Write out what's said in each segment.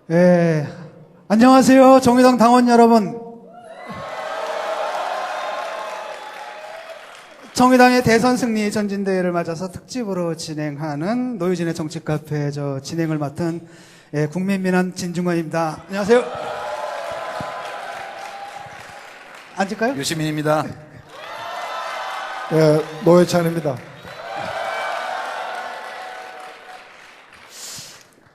예, 안녕하세요. 정의당 당원 여러분. 정의당의 대선 승리 전진대회를 맞아서 특집으로 진행하는 노유진의 정치 카페 진행을 맡은 국민민원 진중권입니다. 안녕하세요. 앉을까요? 유시민입니다. 예, 노회찬입니다.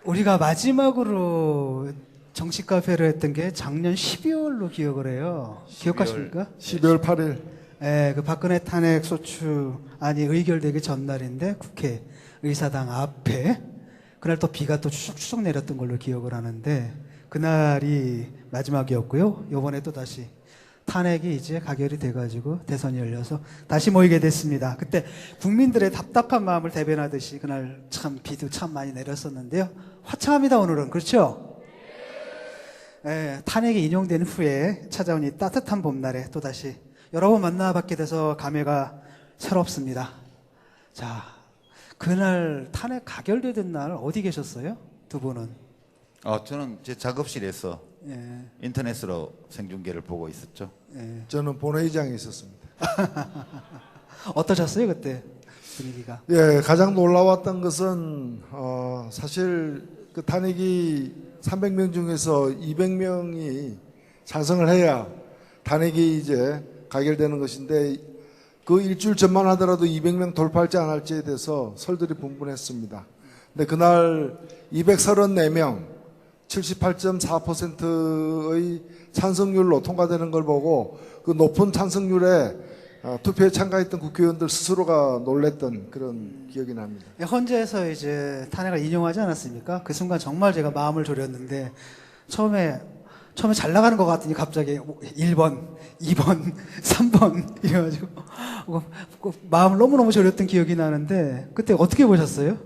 우리가 마지막으로 정치 카페를 했던 게 작년 12월로 기억을 해요. 기억하십니까? 12월 8일. 그 박근혜 탄핵 소추안이 의결되기 전날인데 국회 의사당 앞에 그날 또 비가 또 추적추적 내렸던 걸로 기억을 하는데 그날이 마지막이었고요. 이번에 또 다시 탄핵이 이제 가결이 돼가지고 대선이 열려서 다시 모이게 됐습니다. 그때 국민들의 답답한 마음을 대변하듯이 그날 참 비도 참 많이 내렸었는데요. 화창합니다, 오늘은. 그렇죠? 탄핵이 인용된 후에 찾아온 이 따뜻한 봄날에 또다시 여러 번 만나뵙게 돼서 감회가 새롭습니다. 자, 그날 탄핵 가결되던 날 어디 계셨어요? 두 분은? 저는 제 작업실에서 인터넷으로 생중계를 보고 있었죠. 저는 본회의장에 있었습니다. 어떠셨어요, 그때 분위기가? 예, 가장 놀라웠던 것은 사실 그 탄핵이 300명 중에서 200명이 찬성을 해야 탄핵이 이제 가결되는 것인데 그 일주일 전만 하더라도 200명 돌파할지 안 할지에 대해서 설들이 분분했습니다. 근데 그날 234명 78.4%의 찬성률로 통과되는 걸 보고 그 높은 찬성률에 투표에 참가했던 국회의원들 스스로가 놀랬던 그런 기억이 납니다. 헌재에서 이제 탄핵을 인용하지 않았습니까? 그 순간 정말 제가 마음을 졸였는데 처음에 잘 나가는 것 같더니 갑자기 1번, 2번, 3번 이래가지고 마음을 너무너무 졸였던 기억이 나는데 그때 어떻게 보셨어요?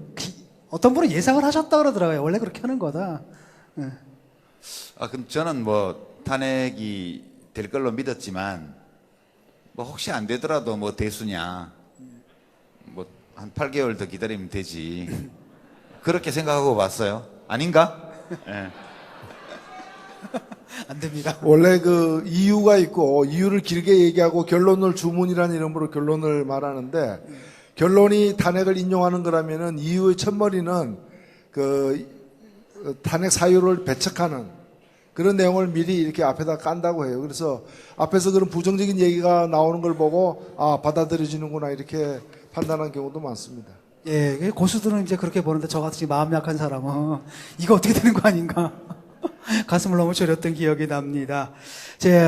어떤 분은 예상을 하셨다 그러더라고요. 원래 그렇게 하는 거다. 네. 그럼 저는 탄핵이 될 걸로 믿었지만 혹시 안 되더라도 대수냐 한 8개월 더 기다리면 되지 그렇게 생각하고 봤어요. 아닌가? 네. 안 됩니다. 원래 그 이유가 있고 이유를 길게 얘기하고 결론을 주문이라는 이름으로 결론을 말하는데 결론이 탄핵을 인용하는 거라면은 이유의 첫머리는 그 탄핵 사유를 배척하는 그런 내용을 미리 이렇게 앞에다 깐다고 해요. 그래서 앞에서 그런 부정적인 얘기가 나오는 걸 보고 받아들여지는구나 이렇게 판단한 경우도 많습니다. 예, 고수들은 이제 그렇게 보는데 저같이 마음 약한 사람은 이거 어떻게 되는 거 아닌가? 가슴을 너무 졸였던 기억이 납니다.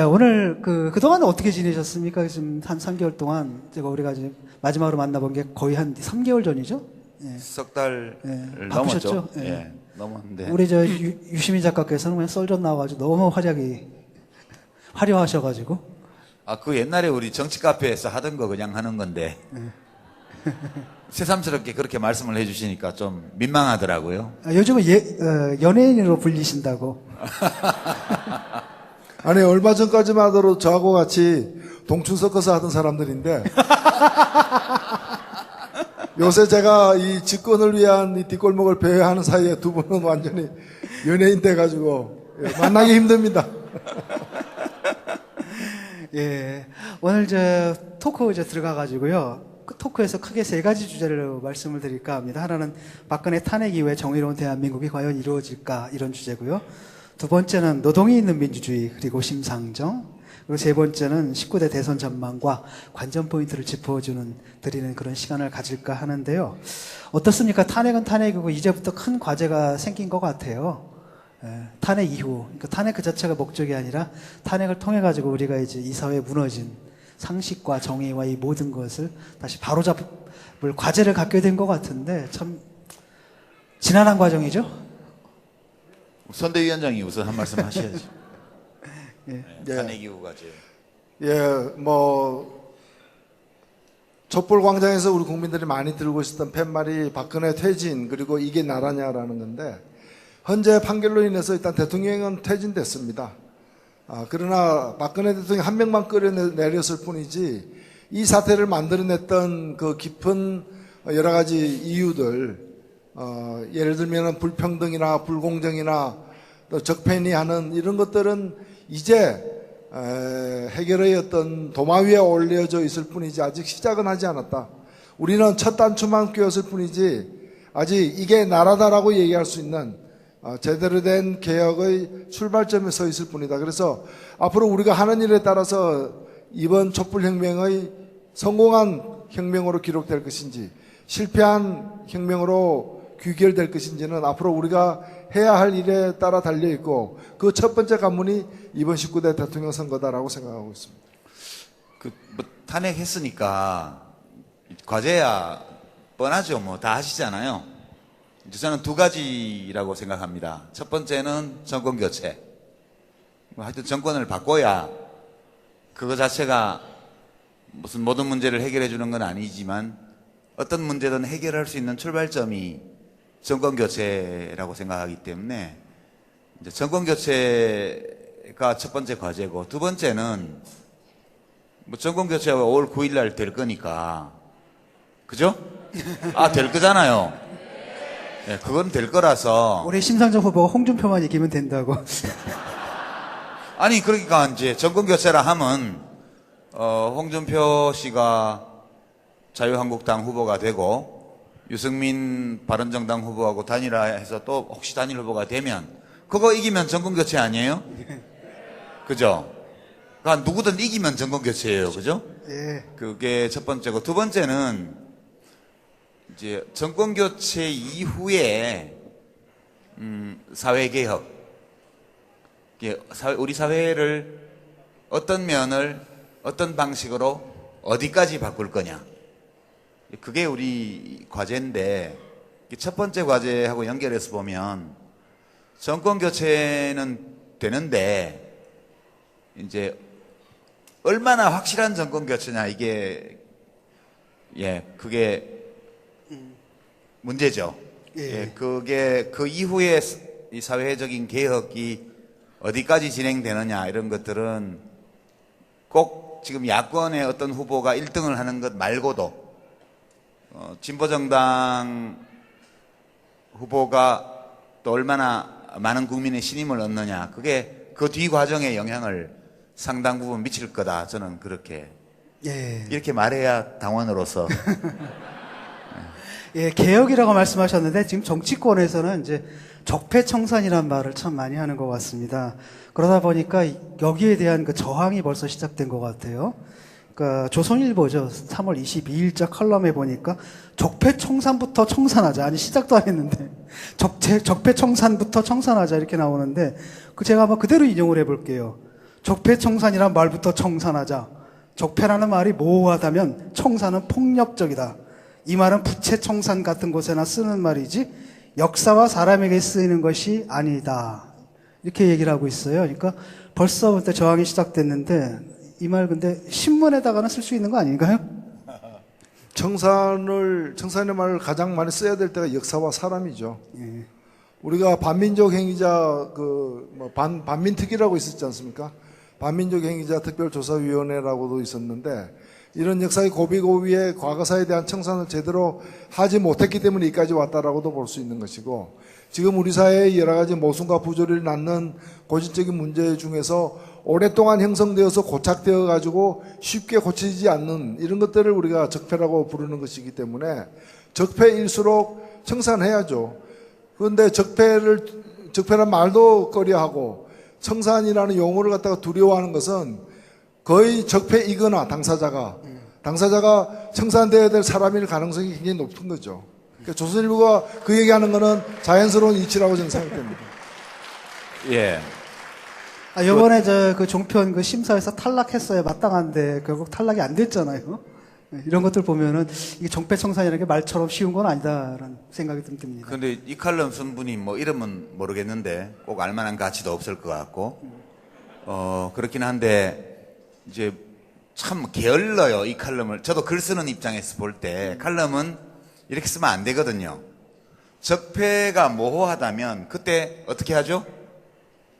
오늘 그동안 어떻게 지내셨습니까? 지금 한 3개월 동안 우리가 지금 마지막으로 만나본 게 거의 한 3개월 전이죠? 예. 석 달을 바쁘셨죠? 넘었죠. 예. 넘었는데 우리 유시민 작가께서는 그냥 썰전 나와가지고 너무 화려하셔가지고. 그 옛날에 우리 정치 카페에서 하던 거 그냥 하는 건데 새삼스럽게 그렇게 말씀을 해주시니까 좀 민망하더라고요. 요즘은 연예인으로 불리신다고. 아니 얼마 전까지만 하더라도 저하고 같이 동춘 섞어서 하던 사람들인데 요새 제가 이 집권을 위한 이 뒷골목을 배회하는 사이에 두 분은 완전히 연예인 돼가지고 만나기 힘듭니다. 예, 오늘 토크 들어가가지고요. 그 토크에서 크게 세 가지 주제를 말씀을 드릴까 합니다. 하나는 박근혜 탄핵 이후에 정의로운 대한민국이 과연 이루어질까 이런 주제고요. 두 번째는 노동이 있는 민주주의 그리고 심상정 그리고 세 번째는 19대 대선 전망과 관전 포인트를 드리는 그런 시간을 가질까 하는데요. 어떻습니까? 탄핵은 탄핵이고 이제부터 큰 과제가 생긴 것 같아요. 탄핵 이후, 그러니까 탄핵 그 자체가 목적이 아니라 탄핵을 통해 가지고 우리가 이제 이 사회에 무너진 상식과 정의와 이 모든 것을 다시 바로잡을 과제를 갖게 된 것 같은데 참 지난한 과정이죠. 선대위원장이 우선 한 말씀 하셔야죠. 탄핵 이후 과제. 촛불광장에서 우리 국민들이 많이 들고 있었던 팻말이 박근혜 퇴진 그리고 이게 나라냐라는 건데 헌재 판결로 인해서 일단 대통령은 퇴진됐습니다. 그러나 박근혜 대통령이 한 명만 끌어내렸을 뿐이지 이 사태를 만들어냈던 그 깊은 여러 가지 이유들 예를 들면 불평등이나 불공정이나 또 적폐니 하는 이런 것들은 이제 해결의 어떤 도마 위에 올려져 있을 뿐이지 아직 시작은 하지 않았다. 우리는 첫 단추만 끼웠을 뿐이지 아직 이게 나라다라고 얘기할 수 있는 제대로 된 개혁의 출발점에 서 있을 뿐이다. 그래서 앞으로 우리가 하는 일에 따라서 이번 촛불혁명의 성공한 혁명으로 기록될 것인지 실패한 혁명으로 귀결될 것인지는 앞으로 우리가 해야 할 일에 따라 달려있고 그 첫 번째 관문이 이번 19대 대통령 선거다라고 생각하고 있습니다. 뭐 탄핵했으니까 과제야 뻔하죠. 뭐 다 하시잖아요. 저는 두 가지라고 생각합니다. 첫 번째는 정권 교체. 뭐 하여튼 정권을 바꿔야 그거 자체가 무슨 모든 문제를 해결해 주는 건 아니지만 어떤 문제든 해결할 수 있는 출발점이 정권 교체라고 생각하기 때문에 이제 정권 교체가 첫 번째 과제고, 두 번째는 뭐 정권 교체가 5월 9일 날 될 거니까, 그죠? 될 거잖아요. 네, 그건 될 거라서. 올해 심상정 후보가 홍준표만 이기면 된다고. 아니, 그러니까 이제 정권 교체라 하면 홍준표 씨가 자유한국당 후보가 되고 유승민 바른정당 후보하고 단일화해서 또 혹시 단일 후보가 되면 그거 이기면 정권 교체 아니에요? 그죠? 그러니까 누구든 이기면 정권 교체예요. 그죠? 예. 그게 첫 번째고, 두 번째는 이제 정권 교체 이후에 사회 개혁, 우리 사회를 어떤 면을 어떤 방식으로 어디까지 바꿀 거냐, 그게 우리 과제인데, 첫 번째 과제하고 연결해서 보면 정권 교체는 되는데 이제 얼마나 확실한 정권 교체냐, 이게 그게 문제죠. 예. 그게 그 이후에 이 사회적인 개혁이 어디까지 진행되느냐, 이런 것들은 꼭 지금 야권의 어떤 후보가 1등을 하는 것 말고도 진보정당 후보가 또 얼마나 많은 국민의 신임을 얻느냐, 그게 그 뒤 과정에 영향을 상당 부분 미칠 거다. 저는 그렇게 예. 이렇게 말해야 당원으로서. 예, 개혁이라고 말씀하셨는데 지금 정치권에서는 이제 적폐청산이란 말을 참 많이 하는 것 같습니다. 그러다 보니까 여기에 대한 그 저항이 벌써 시작된 것 같아요. 그러니까 조선일보죠. 3월 22일자 컬럼에 보니까 적폐청산부터 청산하자. 아니, 시작도 안 했는데 적폐청산부터 청산하자 이렇게 나오는데, 그 제가 한번 그대로 인용을 해볼게요. 적폐청산이란 말부터 청산하자. 적폐라는 말이 모호하다면 청산은 폭력적이다. 이 말은 부채청산 같은 곳에나 쓰는 말이지 역사와 사람에게 쓰이는 것이 아니다. 이렇게 얘기를 하고 있어요. 그러니까 벌써부터 저항이 시작됐는데, 이 말 근데 신문에다가는 쓸 수 있는 거 아닌가요? 청산의 말을 가장 많이 써야 될 때가 역사와 사람이죠. 예. 우리가 반민족 행위자 반민특위라고 있었지 않습니까? 반민족 행위자 특별조사위원회라고도 있었는데, 이런 역사의 고비고비에 과거사에 대한 청산을 제대로 하지 못했기 때문에 여기까지 왔다라고도 볼 수 있는 것이고, 지금 우리 사회의 여러 가지 모순과 부조리를 낳는 고질적인 문제 중에서 오랫동안 형성되어서 고착되어 가지고 쉽게 고치지 않는 이런 것들을 우리가 적폐라고 부르는 것이기 때문에 적폐일수록 청산해야죠. 그런데 적폐란 말도 꺼려하고 청산이라는 용어를 갖다가 두려워하는 것은 거의 적폐이거나 당사자가 청산되어야 될 사람일 가능성이 굉장히 높은 거죠. 그러니까 조선일보가 그 얘기하는 거는 자연스러운 이치라고 저는 생각됩니다. 예. 이번에 그 종편 그 심사에서 탈락했어야 마땅한데 결국 탈락이 안 됐잖아요. 이런 것들 보면은 이게 적폐청산이라는 게 말처럼 쉬운 건 아니다라는 생각이 좀 듭니다. 근데 이 칼럼 쓴 분이 뭐 이름은 모르겠는데 꼭 알만한 가치도 없을 것 같고, 그렇긴 한데 이제 참 게을러요, 이 칼럼을. 저도 글 쓰는 입장에서 볼 때 칼럼은 이렇게 쓰면 안 되거든요. 적폐가 모호하다면 그때 어떻게 하죠?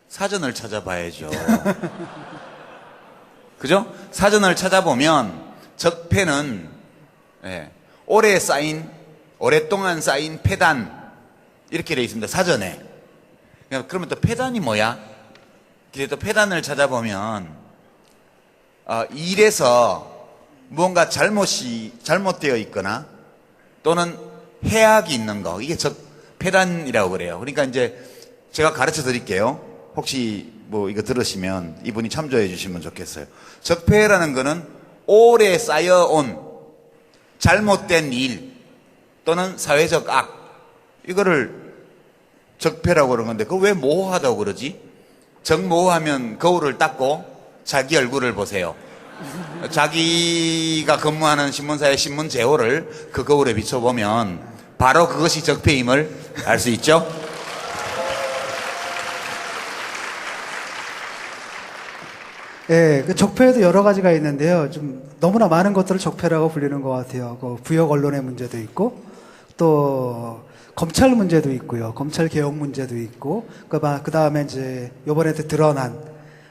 사전을 찾아봐야죠. 그죠? 사전을 찾아보면 적폐는 오랫동안 쌓인 폐단, 이렇게 되어 있습니다, 사전에. 그러면 또 폐단이 뭐야? 또 폐단을 찾아보면 일에서 무언가 잘못되어 있거나 또는 해악이 있는 거, 이게 폐단이라고 그래요. 그러니까 이제 제가 가르쳐 드릴게요. 혹시 뭐 이거 들으시면 이분이 참조해 주시면 좋겠어요. 적폐라는 거는 오래 쌓여온 잘못된 일 또는 사회적 악, 이거를 적폐라고 그러는 건데, 그거 왜 모호하다고 그러지? 적모호하면 거울을 닦고 자기 얼굴을 보세요. 자기가 근무하는 신문사의 신문 제호를 그 거울에 비춰보면 바로 그것이 적폐임을 알 수 있죠? 예, 그 적폐에도 여러 가지가 있는데요. 좀 너무나 많은 것들을 적폐라고 불리는 것 같아요. 그 부역 언론의 문제도 있고, 또 검찰 문제도 있고요. 검찰 개혁 문제도 있고, 그 다음에 이제 요번에 드러난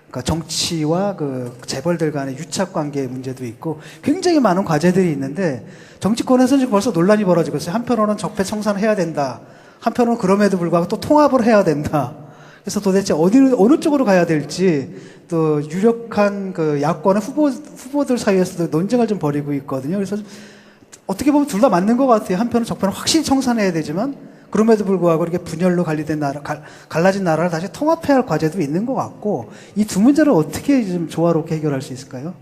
그러니까 정치와 그 재벌들 간의 유착 관계의 문제도 있고, 굉장히 많은 과제들이 있는데 정치권에서 지금 벌써 논란이 벌어지고 있어요. 한편으로는 적폐 청산을 해야 된다. 한편으로는 그럼에도 불구하고 또 통합을 해야 된다. 그래서 도대체 어느 쪽으로 가야 될지, 또 유력한 그 야권의 후보들 사이에서도 논쟁을 좀 벌이고 있거든요. 그래서 어떻게 보면 둘 다 맞는 것 같아요. 한편은 적폐는 확실히 청산해야 되지만, 그럼에도 불구하고 이렇게 분열로 갈리된 갈라진 나라를 다시 통합해야 할 과제도 있는 것 같고, 이 두 문제를 어떻게 좀 조화롭게 해결할 수 있을까요?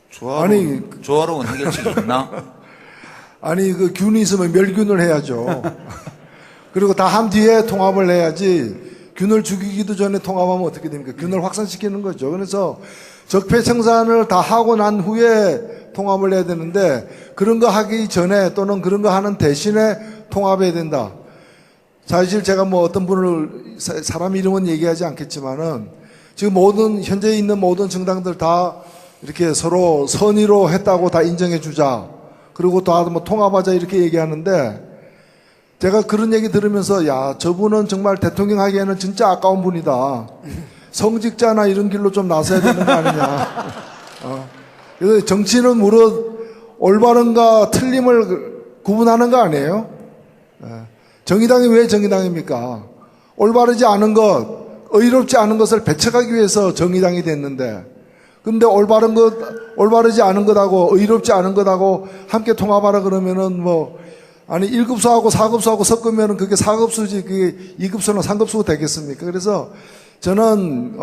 조화로운 해결책이 있나? 아니, 그 균이 있으면 멸균을 해야죠. 그리고 다 한 뒤에 통합을 해야지, 균을 죽이기도 전에 통합하면 어떻게 됩니까? 균을 확산시키는 거죠. 그래서 적폐 청산을 다 하고 난 후에 통합을 해야 되는데, 그런 거 하기 전에 또는 그런 거 하는 대신에 통합해야 된다. 사실 제가 뭐 어떤 분을, 사람 이름은 얘기하지 않겠지만은, 지금 현재 있는 모든 정당들 다 이렇게 서로 선의로 했다고 다 인정해 주자. 그리고 다 뭐 통합하자 이렇게 얘기하는데, 제가 그런 얘기 들으면서, 야, 저분은 정말 대통령 하기에는 진짜 아까운 분이다. 성직자나 이런 길로 좀 나서야 되는 거 아니냐. 그래서 정치는 무릇 올바른가 틀림을 구분하는 거 아니에요? 정의당이 왜 정의당입니까? 올바르지 않은 것, 의롭지 않은 것을 배척하기 위해서 정의당이 됐는데, 근데 올바르지 않은 것하고 의롭지 않은 것하고 함께 통합하라 그러면은 아니 1급수하고 4급수하고 섞으면은 그게 4급수지 그게 2급수나 3급수가 되겠습니까? 그래서 저는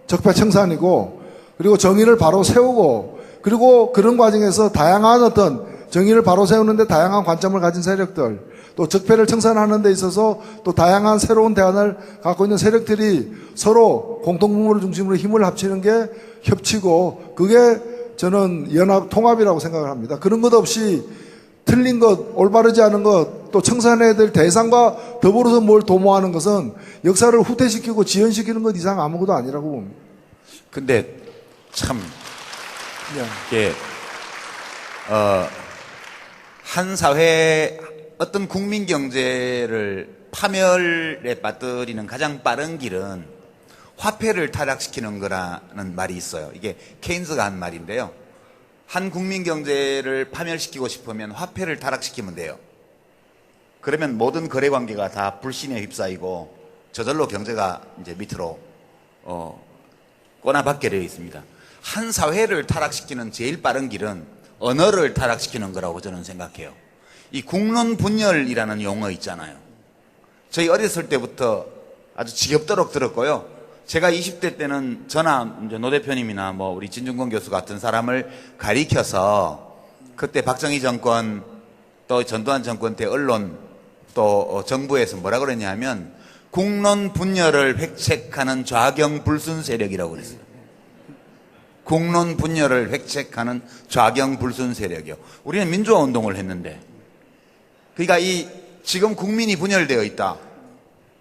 적폐 청산이고, 그리고 정의를 바로 세우고, 그리고 그런 과정에서 다양한 어떤 정의를 바로 세우는데 다양한 관점을 가진 세력들, 또 적폐를 청산하는 데 있어서 또 다양한 새로운 대안을 갖고 있는 세력들이 서로 공동분모를 중심으로 힘을 합치는 게 협치고, 그게 저는 연합 통합이라고 생각을 합니다. 그런 것 없이 틀린 것, 올바르지 않은 것, 또 청산해야 될 대상과 더불어서 뭘 도모하는 것은 역사를 후퇴시키고 지연시키는 것 이상 아무것도 아니라고 봅니다. 근데 참 이게 한 사회 어떤 국민 경제를 파멸에 빠뜨리는 가장 빠른 길은 화폐를 타락시키는 거라는 말이 있어요. 이게 케인즈가 한 말인데요. 한 국민 경제를 파멸시키고 싶으면 화폐를 타락시키면 돼요. 그러면 모든 거래 관계가 다 불신에 휩싸이고 저절로 경제가 이제 밑으로 꼬나박게 되어 있습니다. 한 사회를 타락시키는 제일 빠른 길은 언어를 타락시키는 거라고 저는 생각해요. 이 국론분열이라는 용어 있잖아요. 저희 어렸을 때부터 아주 지겹도록 들었고요. 제가 20대 때는 저나 이제 노 대표님이나 뭐 우리 진중권 교수 같은 사람을 가리켜서 그때 박정희 정권 또 전두환 정권 때 언론 또 정부에서 뭐라 그랬냐면 국론 분열을 획책하는 좌경불순 세력이라고 그랬어요. 국론 분열을 획책하는 좌경불순 세력이요. 우리는 민주화 운동을 했는데, 그러니까 지금 국민이 분열되어 있다.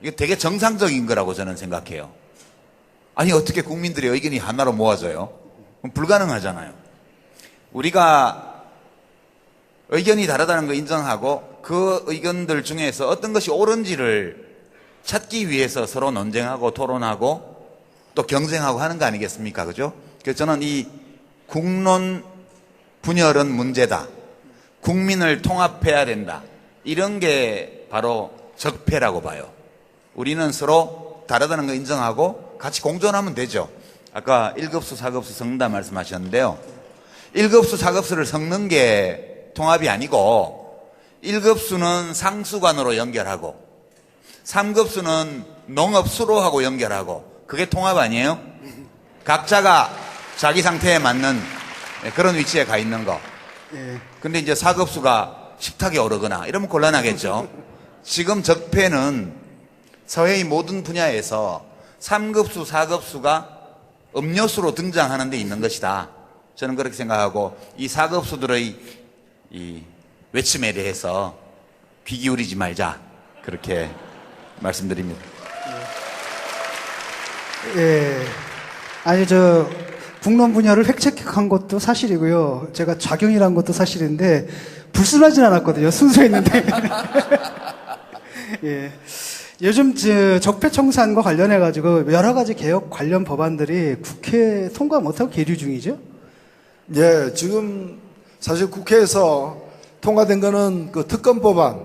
이게 되게 정상적인 거라고 저는 생각해요. 아니 어떻게 국민들의 의견이 하나로 모아져요? 그럼 불가능하잖아요. 우리가 의견이 다르다는 거 인정하고 그 의견들 중에서 어떤 것이 옳은지를 찾기 위해서 서로 논쟁하고 토론하고 또 경쟁하고 하는 거 아니겠습니까? 그죠? 그래서 저는 이 국론 분열은 문제다. 국민을 통합해야 된다. 이런 게 바로 적폐라고 봐요. 우리는 서로 다르다는 거 인정하고 같이 공존하면 되죠. 아까 1급수, 4급수 섞는다 말씀하셨는데요. 1급수, 4급수를 섞는 게 통합이 아니고 1급수는 상수관으로 연결하고 3급수는 농업수로하고 연결하고 그게 통합 아니에요? 각자가 자기 상태에 맞는 그런 위치에 가 있는 거. 근데 이제 4급수가 식탁에 오르거나 이러면 곤란하겠죠. 지금 적폐는 사회의 모든 분야에서 3급수, 4급수가 음료수로 등장하는 데 있는 것이다. 저는 그렇게 생각하고 이 4급수들의 이 외침에 대해서 귀 기울이지 말자. 그렇게 말씀드립니다. 예. 아니, 국론 분야를 획책한 것도 사실이고요. 제가 작용이란 것도 사실인데, 불순하진 않았거든요. 순수했는데. 예. 요즘 적폐청산과 관련해가지고 여러 가지 개혁 관련 법안들이 국회 통과 못하고 계류 중이죠? 예, 지금 사실 국회에서 통과된 거는 그 특검 법안,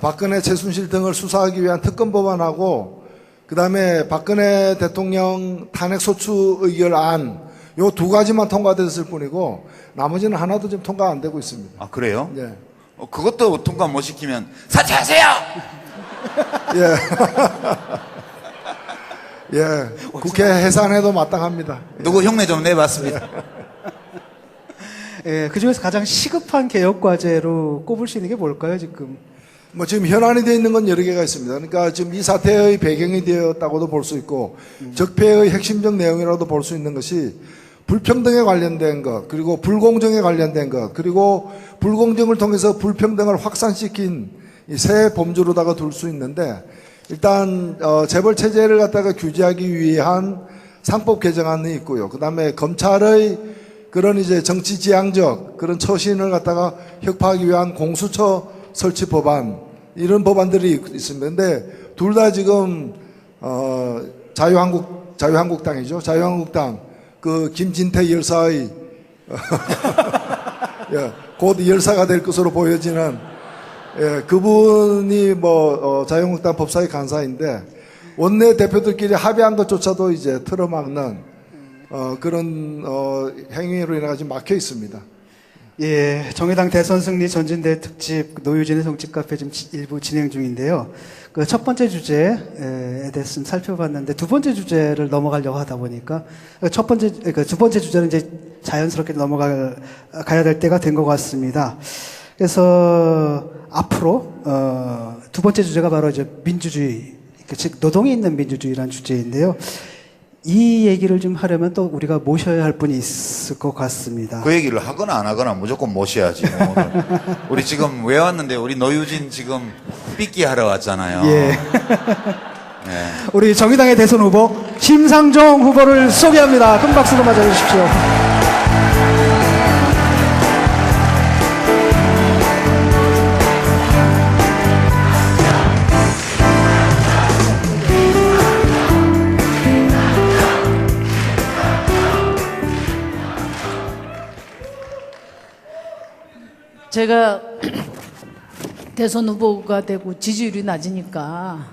박근혜 최순실 등을 수사하기 위한 특검 법안하고 그 다음에 박근혜 대통령 탄핵소추 의결안 요 두 가지만 통과됐을 뿐이고 나머지는 하나도 지금 통과 안 되고 있습니다. 아, 그래요? 예. 그것도 통과 못 시키면 사퇴하세요! 예. 예. 국회 해산해도 마땅합니다. 누구 흉내 좀 내봤습니다. 예, 그 중에서 가장 시급한 개혁 과제로 꼽을 수 있는 게 뭘까요, 지금? 뭐 지금 현안이 되어 있는 건 여러 개가 있습니다. 그러니까 지금 이 사태의 배경이 되었다고도 볼 수 있고 적폐의 핵심적 내용이라도 볼 수 있는 것이 불평등에 관련된 것, 그리고 불공정에 관련된 것, 그리고 불공정을 통해서 불평등을 확산시킨 이 새 범주로다가 둘 수 있는데 일단 재벌 체제를 갖다가 규제하기 위한 상법 개정안이 있고요. 그다음에 검찰의 그런 이제 정치 지향적 그런 처신을 갖다가 혁파하기 위한 공수처 설치 법안 이런 법안들이 있습니다. 근데 둘 다 지금 자유한국당이죠. 자유한국당 그 김진태 열사의 예, 곧 열사가 될 것으로 보여지는 예, 그분이 자유한국당 법사위 간사인데 원내 대표들끼리 합의한 것조차도 이제 틀어막는 그런 행위로 인해 가지고 막혀 있습니다. 예, 정의당 대선 승리 전진대 특집 노유진의 정치 카페 지금 일부 진행 중인데요. 그 첫 번째 주제에 대해서 좀 살펴봤는데 두 번째 주제를 넘어가려고 하다 보니까 두 번째 주제는 이제 자연스럽게 가야 될 때가 된 것 같습니다. 그래서 앞으로 두 번째 주제가 바로 이제 민주주의, 즉 노동이 있는 민주주의라는 주제인데요. 이 얘기를 좀 하려면 또 우리가 모셔야 할 분이 있을 것 같습니다. 그 얘기를 하거나 안 하거나 무조건 모셔야지. 오늘. 우리 지금 왜 왔는데 우리 노유진 지금 삐끼 하러 왔잖아요. 예. 네. 우리 정의당의 대선 후보 심상정 후보를 소개합니다. 큰 박수로 맞아주십시오. 제가 대선 후보가 되고 지지율이 낮으니까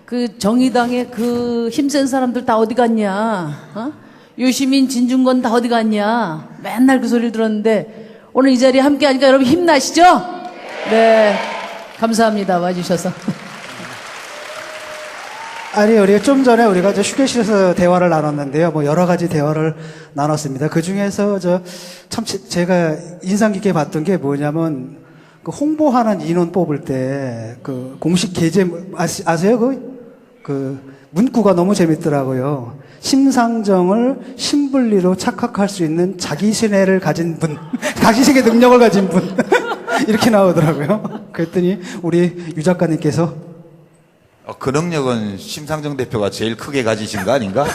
그 정의당의 그 힘센 사람들 다 어디 갔냐? 유시민, 진중권 다 어디 갔냐? 맨날 그 소리를 들었는데 오늘 이 자리에 함께 하니까 여러분 힘나시죠? 네. 감사합니다. 와주셔서. 아니, 우리가 좀 전에 우리가 휴게실에서 대화를 나눴는데요. 여러 가지 대화를 나눴습니다. 그 중에서 제가 인상 깊게 봤던 게 뭐냐면, 그 홍보하는 인원 뽑을 때, 그 공식 계제, 아세요? 그 문구가 너무 재밌더라고요. 심상정을 신분리로 착각할 수 있는 자기신뢰를 가진 분, 자기신뢰 능력을 가진 분. 이렇게 나오더라고요. 그랬더니 우리 유 작가님께서 그 능력은 심상정 대표가 제일 크게 가지신 거 아닌가?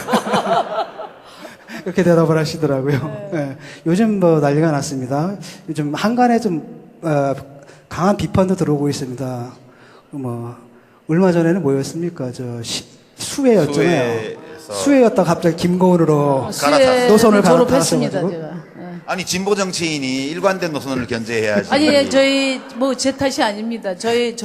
이렇게 대답을 하시더라고요. 네. 요즘 난리가 났습니다. 요즘 한간에 강한 비판도 들어오고 있습니다. 얼마 전에는 뭐였습니까? 수혜였잖아요. 수혜였다 갑자기 김고은으로 노선을 졸업했습니다. 갈아타셔가지고. 제가. 아니 진보 정치인이 일관된 노선을 견제해야지. 아니, 저희 제 탓이 아닙니다. 저희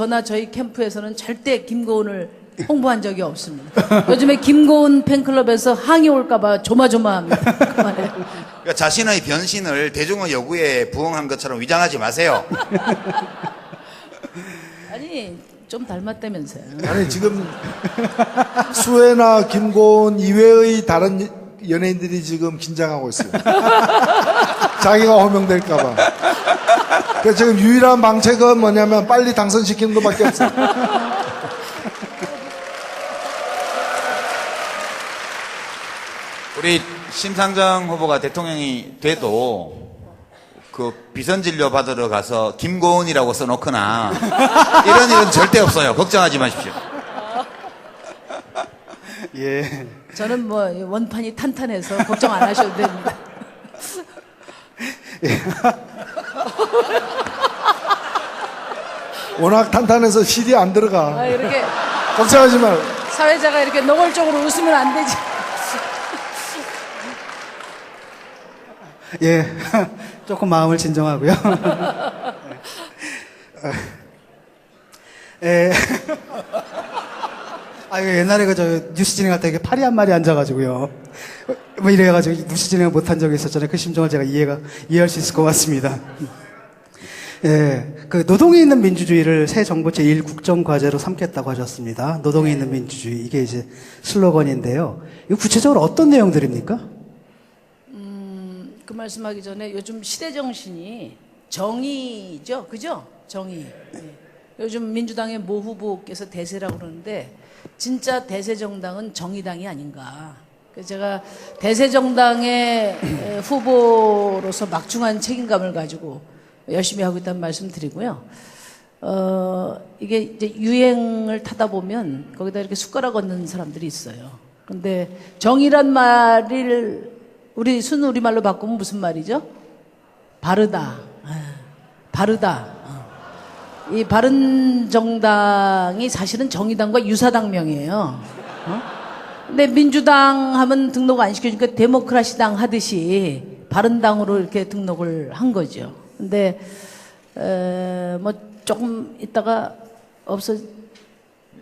캠프에서는 절대 김고은을 홍보한 적이 없습니다. 요즘에 김고은 팬클럽에서 항의 올까봐 조마조마합니다. 그만해. 그러니까 자신의 변신을 대중의 요구에 부응한 것처럼 위장하지 마세요. 아니 좀 닮았다면서요. 아니 지금 수혜나 김고은 이외의 다른 연예인들이 지금 긴장하고 있어요. 자기가 호명될까봐. 그래서 지금 유일한 방책은 뭐냐면 빨리 당선시키는 것밖에 없어요. 우리 심상정 후보가 대통령이 돼도 그 비선 진료 받으러 가서 김고은이라고 써놓거나 이런 일은 절대 없어요. 걱정하지 마십시오. 예. 저는 뭐 원판이 탄탄해서 걱정 안 하셔도 됩니다. 워낙 탄탄해서 실이 안 들어가. 아, 이렇게 걱정하지 말. 사회자가 이렇게 노골적으로 웃으면 안 되지. 예. 조금 마음을 진정하고요. 예. 아, 이거 옛날에 저 뉴스 진행할 때 이게 팔이 한 마리 앉아가지고요. 뭐 이래가지고 뉴스 진행을 못한 적이 있었잖아요. 그 심정을 제가 이해할 수 있을 것 같습니다. 예. 그 노동에 있는 민주주의를 새 정부 제1국정과제로 삼겠다고 하셨습니다. 노동에 있는 민주주의. 이게 이제 슬로건인데요. 이거 구체적으로 어떤 내용들입니까? 그 말씀하기 전에 요즘 시대 정신이 정의죠, 그죠? 정의. 예. 요즘 민주당의 모 후보께서 대세라고 그러는데 진짜 대세 정당은 정의당이 아닌가. 그래서 제가 대세 정당의 후보로서 막중한 책임감을 가지고 열심히 하고 있다는 말씀 드리고요. 이게 이제 유행을 타다 보면 거기다 이렇게 숟가락 얹는 사람들이 있어요. 근데 정의란 말을 우리 순우리말로 바꾸면 무슨 말이죠? 바르다. 바르다. 이 바른정당이 사실은 정의당과 유사당명이에요. 근데 민주당 하면 등록 안 시켜주니까 데모크라시당 하듯이 바른당으로 이렇게 등록을 한 거죠. 근데 뭐 조금 있다가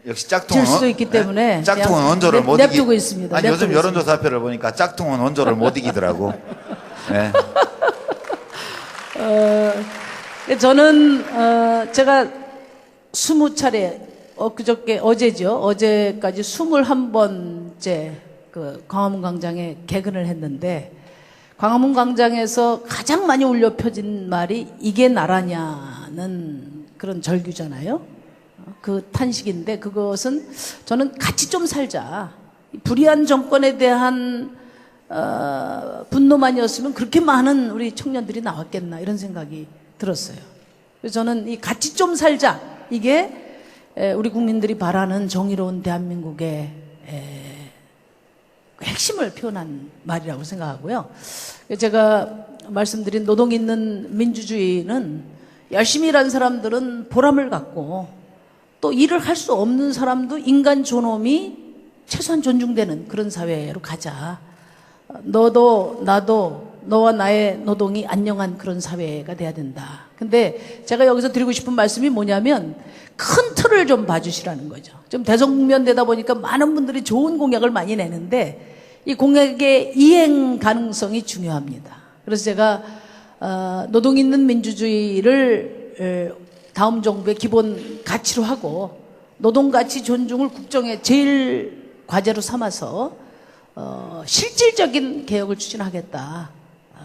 역시 짝퉁은 수도 있기 때문에 짝퉁은 그냥 원조를 못 냅두고 있습니다. 아니 요즘 냅두고 여론조사표를 보니까 짝퉁은 원조를 못 이기더라고. 네. 저는 제가 20차례 그저께 어제죠. 어제까지 21번째 그 광화문 광장에 개근을 했는데 광화문 광장에서 가장 많이 울려 펴진 말이 이게 나라냐는 그런 절규잖아요. 그 탄식인데 그것은 저는 같이 좀 살자. 불의한 정권에 대한 분노만이었으면 그렇게 많은 우리 청년들이 나왔겠나 이런 생각이 들었어요. 그래서 저는 이 같이 좀 살자 이게 우리 국민들이 바라는 정의로운 대한민국의 핵심을 표현한 말이라고 생각하고요. 제가 말씀드린 노동 있는 민주주의는 열심히 일한 사람들은 보람을 갖고 또 일을 할 수 없는 사람도 인간 존엄이 최소한 존중되는 그런 사회로 가자. 너도 나도 너와 나의 노동이 안녕한 그런 사회가 돼야 된다. 근데 제가 여기서 드리고 싶은 말씀이 뭐냐면 큰 틀을 좀 봐주시라는 거죠. 좀 대성면 되다 보니까 많은 분들이 좋은 공약을 많이 내는데 이 공약의 이행 가능성이 중요합니다. 그래서 제가 노동 있는 민주주의를 다음 정부의 기본 가치로 하고 노동가치 존중을 국정의 제일 과제로 삼아서 실질적인 개혁을 추진하겠다.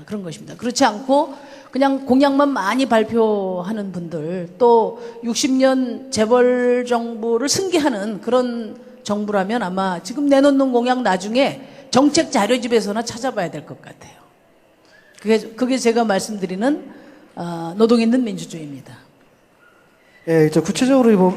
그런 것입니다. 그렇지 않고 그냥 공약만 많이 발표하는 분들 또 60년 재벌 정부를 승계하는 그런 정부라면 아마 지금 내놓는 공약 나중에 정책 자료집에서나 찾아봐야 될 것 같아요. 그게 제가 말씀드리는 노동 있는 민주주의입니다. 예, 저 구체적으로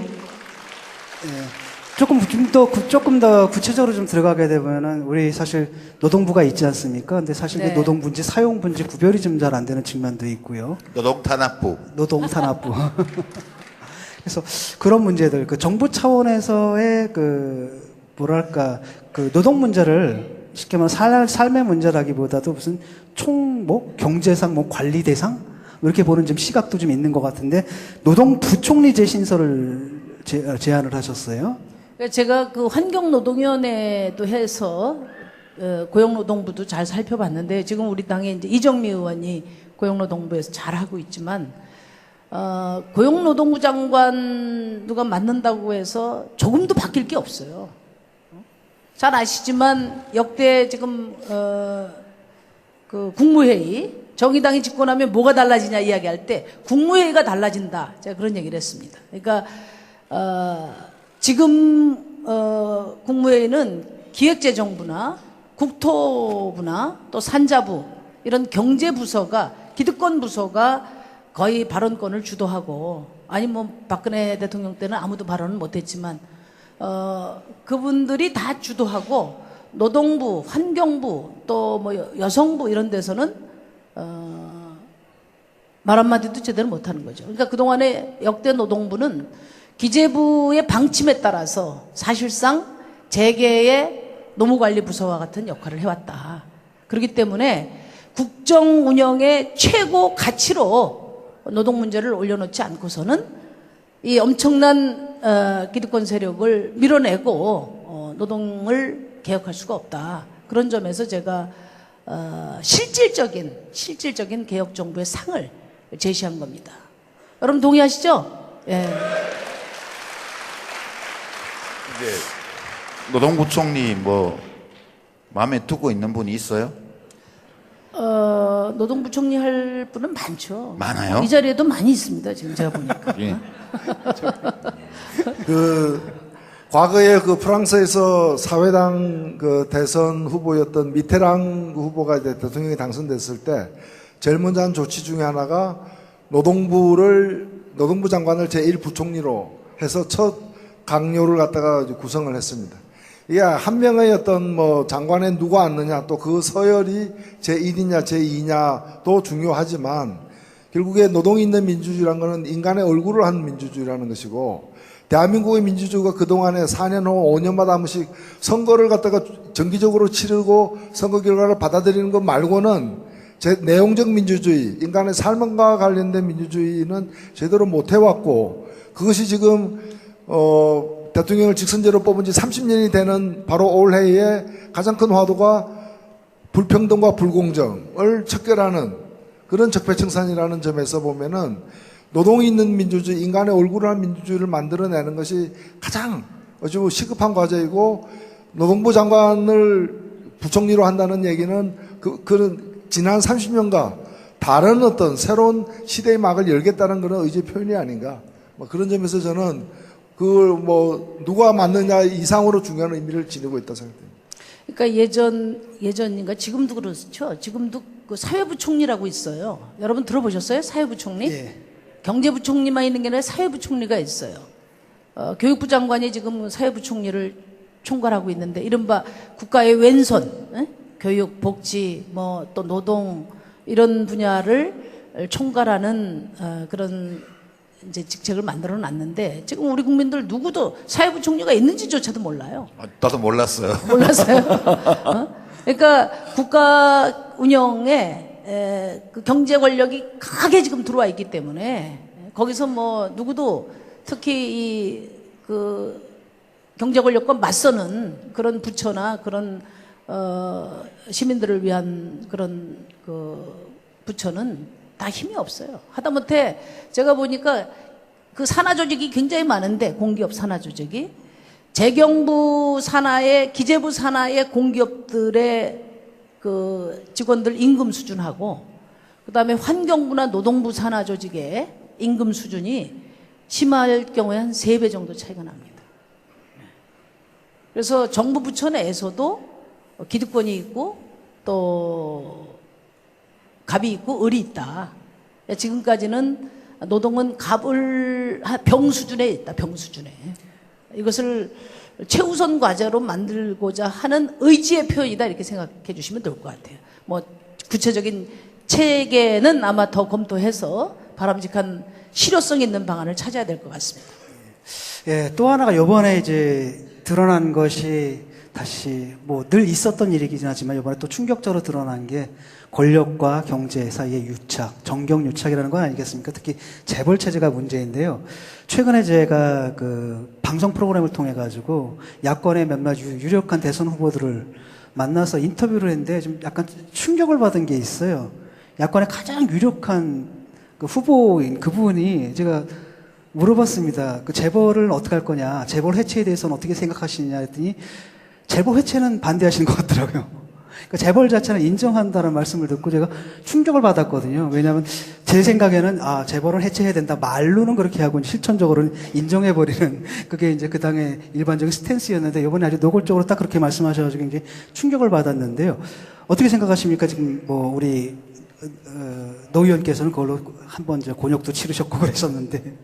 조금 더 구체적으로 좀 들어가게 되면은 우리 사실 노동부가 있지 않습니까? 근데 사실 네. 그 노동부인지 사용부인지 구별이 좀 잘 안 되는 측면도 있고요. 노동탄압부. 노동탄압부. 그래서 그런 문제들, 그 정부 차원에서의 그 뭐랄까 그 노동 문제를 쉽게 말하면 삶의 문제라기보다도 무슨 경제상 관리 대상 이렇게 보는 좀 시각도 좀 있는 것 같은데 노동부총리 제신설을 제안을 하셨어요. 그러니까 제가 그 환경노동위원회도 해서 고용노동부도 잘 살펴봤는데 지금 우리 당에 이제 이정미 의원이 고용노동부에서 잘 하고 있지만 고용노동부 장관 누가 맡는다고 해서 조금도 바뀔 게 없어요. 잘 아시지만 역대 지금 그 국무회의 정의당이 집권하면 뭐가 달라지냐 이야기할 때 국무회의가 달라진다. 제가 그런 얘기를 했습니다. 그러니까 지금 국무회의는 기획재정부나 국토부나 또 산자부 이런 경제부서가 기득권 부서가 거의 발언권을 주도하고 아니 뭐 박근혜 대통령 때는 아무도 발언을 못했지만 그분들이 다 주도하고 노동부, 환경부 또 뭐 여성부 이런 데서는 말 한마디도 제대로 못하는 거죠. 그러니까 그동안에 역대 노동부는 기재부의 방침에 따라서 사실상 재계의 노무관리부서와 같은 역할을 해왔다. 그렇기 때문에 국정 운영의 최고 가치로 노동 문제를 올려놓지 않고서는 이 엄청난 기득권 세력을 밀어내고 노동을 개혁할 수가 없다. 그런 점에서 제가 실질적인 개혁 정부의 상을 제시한 겁니다. 여러분 동의하시죠? 예. 이제 노동부 총리 뭐 마음에 두고 있는 분이 있어요? 노동부 총리 할 분은 많죠. 많아요? 이 자리에도 많이 있습니다. 지금 제가 보니까. 예. 과거에 그 프랑스에서 사회당 그 대선 후보였던 미테랑 후보가 이제 대통령이 당선됐을 때 제일 먼저 한 조치 중에 하나가 노동부 장관을 제1부총리로 해서 첫 강요를 갖다가 구성을 했습니다. 이게 한 명의 어떤 뭐 장관에 누가 앉느냐 또 그 서열이 제1이냐 제2냐도 중요하지만 결국에 노동이 있는 민주주의라는 것은 인간의 얼굴을 한 민주주의라는 것이고 대한민국의 민주주의가 그동안에 4년 후 5년마다 한 번씩 선거를 갖다가 정기적으로 치르고 선거 결과를 받아들이는 것 말고는 내용적 민주주의, 인간의 삶과 관련된 민주주의는 제대로 못 해왔고 그것이 지금 대통령을 직선제로 뽑은 지 30년이 되는 바로 올해의 가장 큰 화두가 불평등과 불공정을 척결하는 그런 적폐청산이라는 점에서 보면은 노동이 있는 민주주의, 인간의 얼굴을 한 민주주의를 만들어내는 것이 가장 어찌 시급한 과제이고 노동부 장관을 부총리로 한다는 얘기는 그런 지난 30년간 다른 어떤 새로운 시대의 막을 열겠다는 그런 의지의 표현이 아닌가. 뭐 그런 점에서 저는 그걸 뭐 누가 맞느냐 이상으로 중요한 의미를 지니고 있다 생각합니다. 그러니까 예전인가 지금도 그렇죠. 지금도 그 사회부총리라고 있어요. 여러분 들어보셨어요? 사회부총리? 예. 경제부총리만 있는 게 아니라 사회부총리가 있어요. 교육부 장관이 지금 사회부총리를 총괄하고 있는데 이른바 국가의 왼손, 교육, 복지, 뭐 또 노동 이런 분야를 총괄하는 그런 이제 직책을 만들어 놨는데 지금 우리 국민들 누구도 사회부총리가 있는지조차도 몰라요. 나도 몰랐어요. 몰랐어요? 그러니까 국가 운영에 그 경제 권력이 강하게 지금 들어와 있기 때문에 거기서 뭐 누구도 특히 그 경제 권력과 맞서는 그런 부처나 그런 시민들을 위한 그런 그 부처는 다 힘이 없어요. 하다못해 제가 보니까 그 산하 조직이 굉장히 많은데 공기업 산하 조직이 재경부 산하의 기재부 산하의 공기업들의 그 직원들 임금 수준하고 그다음에 환경부나 노동부 산하 조직의 임금 수준이 심할 경우에 한 3배 정도 차이가 납니다. 그래서 정부 부처 내에서도 기득권이 있고 또 갑이 있고 을이 있다. 지금까지는 노동은 갑을 병 수준에 있다. 병 수준에. 이것을 최우선 과제로 만들고자 하는 의지의 표현이다. 이렇게 생각해 주시면 될 것 같아요. 뭐 구체적인 체계는 아마 더 검토해서 바람직한 실효성 있는 방안을 찾아야 될 것 같습니다. 예, 또 하나가 이번에 이제 드러난 것이 다시 뭐 늘 있었던 일이긴 하지만 이번에 또 충격적으로 드러난 게 권력과 경제 사이의 유착, 정경 유착이라는 건 아니겠습니까? 특히 재벌 체제가 문제인데요. 최근에 제가 그 방송 프로그램을 통해 가지고 야권의 몇몇 유력한 대선 후보들을 만나서 인터뷰를 했는데 좀 약간 충격을 받은 게 있어요. 야권의 가장 유력한 그 후보인 그분이 제가 물어봤습니다. 그 재벌을 어떻게 할 거냐, 재벌 해체에 대해서는 어떻게 생각하시느냐 했더니 재벌 해체는 반대하시는 것 같더라고요. 그러니까 재벌 자체는 인정한다는 말씀을 듣고 제가 충격을 받았거든요. 왜냐하면 제 생각에는 재벌은 해체해야 된다. 말로는 그렇게 하고 실천적으로는 인정해버리는 그게 이제 그 당의 일반적인 스탠스였는데 이번에 아주 노골적으로 딱 그렇게 말씀하셔가지고 굉장히 충격을 받았는데요. 어떻게 생각하십니까? 지금 뭐 우리 노 의원께서는 그걸로 한번 이제 곤욕도 치르셨고 그랬었는데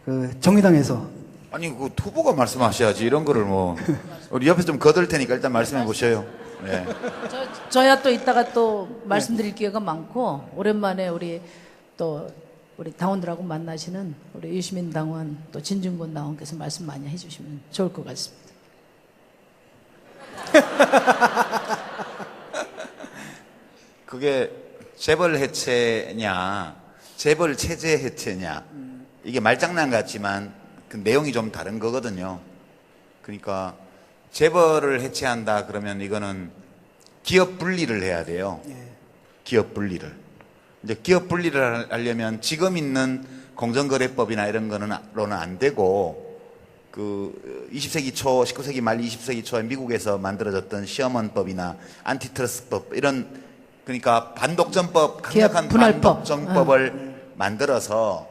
그 정의당에서 아니 그 후보가 말씀하셔야지 이런 거를 뭐 우리 옆에서 좀 거들 테니까 일단 말씀해 보셔요. 네. 저야 또 이따가 또 말씀드릴 기회가 많고 오랜만에 우리 당원들하고 만나시는 우리 유시민 당원 또 진중권 당원께서 말씀 많이 해주시면 좋을 것 같습니다. 그게 재벌 해체냐, 재벌 체제 해체냐 이게 말장난 같지만 그 내용이 좀 다른 거거든요. 그러니까 재벌을 해체한다 그러면 이거는 기업 분리를 해야 돼요. 기업 분리를. 이제 기업 분리를 하려면 지금 있는 공정거래법이나 이런 거는로는 안 되고 그 20세기 초, 19세기 말 20세기 초에 미국에서 만들어졌던 시어먼법이나 안티트러스트법 이런 그러니까 반독점법, 강력한 반독점법을 만들어서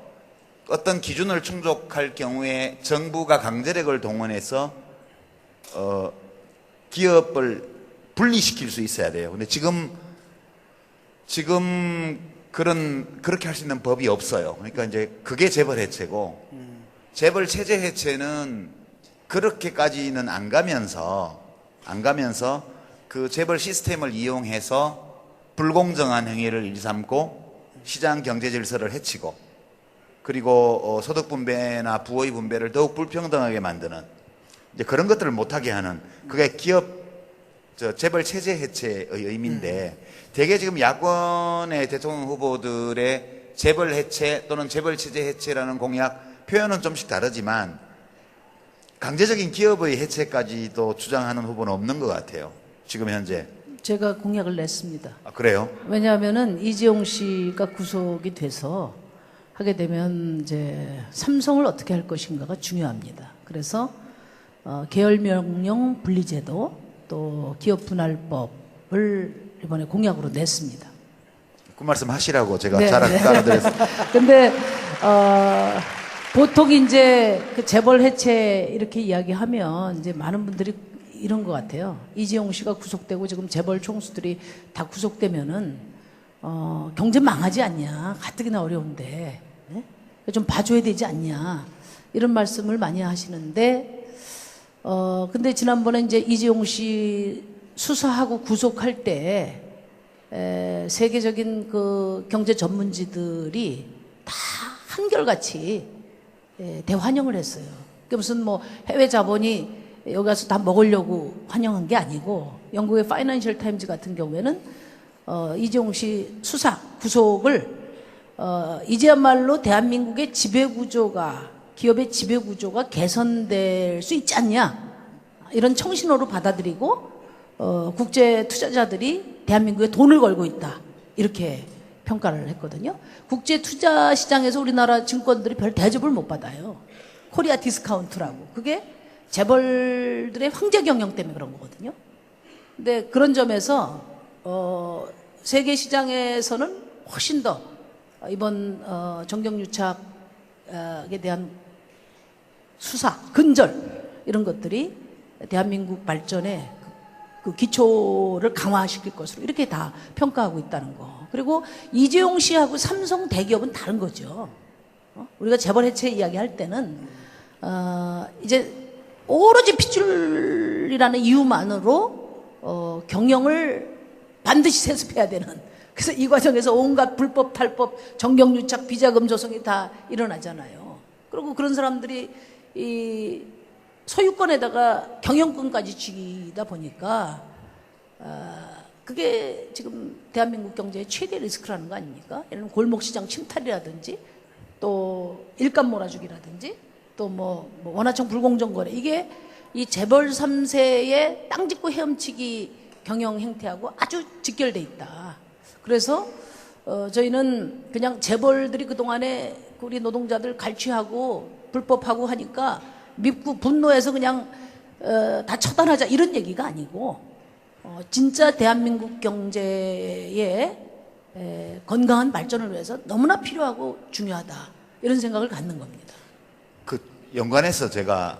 어떤 기준을 충족할 경우에 정부가 강제력을 동원해서 기업을 분리시킬 수 있어야 돼요. 근데 지금 그렇게 할 수 있는 법이 없어요. 그러니까 이제 그게 재벌 해체고 재벌 체제 해체는 그렇게까지는 안 가면서 그 재벌 시스템을 이용해서 불공정한 행위를 일삼고 시장 경제 질서를 해치고 그리고 소득 분배나 부의 분배를 더욱 불평등하게 만드는 이제 그런 것들을 못하게 하는 그게 재벌 체제 해체의 의미인데 대개 지금 야권의 대통령 후보들의 재벌 해체 또는 재벌 체제 해체라는 공약 표현은 좀씩 다르지만 강제적인 기업의 해체까지도 주장하는 후보는 없는 것 같아요. 지금 현재. 제가 공약을 냈습니다. 아, 그래요? 왜냐하면은 이재용 씨가 구속이 돼서 하게 되면 이제 삼성을 어떻게 할 것인가가 중요합니다. 그래서 계열명령 분리제도 또 기업 분할법을 이번에 공약으로 냈습니다. 그 말씀 하시라고 제가 따라드렸습니다. 근데 보통 이제 그 재벌 해체 이렇게 이야기하면 이제 많은 분들이 이런 것 같아요. 이재용 씨가 구속되고 지금 재벌 총수들이 다 구속되면은 경제 망하지 않냐? 가뜩이나 어려운데 네? 좀 봐줘야 되지 않냐? 이런 말씀을 많이 하시는데 근데 지난번에 이제 이재용 씨 수사하고 구속할 때 세계적인 그 경제 전문지들이 다 한결같이 대환영을 했어요. 그게 무슨 뭐 해외 자본이 여기 가서 다 먹으려고 환영한 게 아니고 영국의 파이낸셜 타임즈 같은 경우에는 이재용 씨 수사 구속을 이제야말로 대한민국의 지배구조가 기업의 지배구조가 개선될 수 있지 않냐 이런 청신호로 받아들이고 국제 투자자들이 대한민국에 돈을 걸고 있다 이렇게 평가를 했거든요. 국제 투자 시장에서 우리나라 증권들이 별 대접을 못 받아요. 코리아 디스카운트라고. 그게 재벌들의 황제 경영 때문에 그런 거거든요. 근데 그런 점에서 세계 시장에서는 훨씬 더 이번 정경유착에 대한 수사, 근절 이런 것들이 대한민국 발전에 그 기초를 강화시킬 것으로 이렇게 다 평가하고 있다는 거. 그리고 이재용 씨하고 삼성 대기업은 다른 거죠. 우리가 재벌 해체 이야기할 때는 이제 오로지 핏줄이라는 이유만으로 경영을 반드시 세습해야 되는. 그래서 이 과정에서 온갖 불법, 탈법, 정경유착, 비자금 조성이 다 일어나잖아요. 그리고 그런 사람들이 이 소유권에다가 경영권까지 쥐다 보니까 그게 지금 대한민국 경제의 최대 리스크라는 거 아닙니까? 예를 들면 골목시장 침탈이라든지 또 일감 몰아주기라든지 또 뭐 원화청 불공정 거래, 이게 이 재벌 3세의 땅 짓고 헤엄치기 경영 행태하고 아주 직결돼 있다. 그래서 저희는 그냥 재벌들이 그동안에 우리 노동자들 갈취하고 불법하고 하니까 밉고 분노해서 그냥 다 처단하자 이런 얘기가 아니고 진짜 대한민국 경제의 건강한 발전을 위해서 너무나 필요하고 중요하다, 이런 생각을 갖는 겁니다. 그 연관해서 제가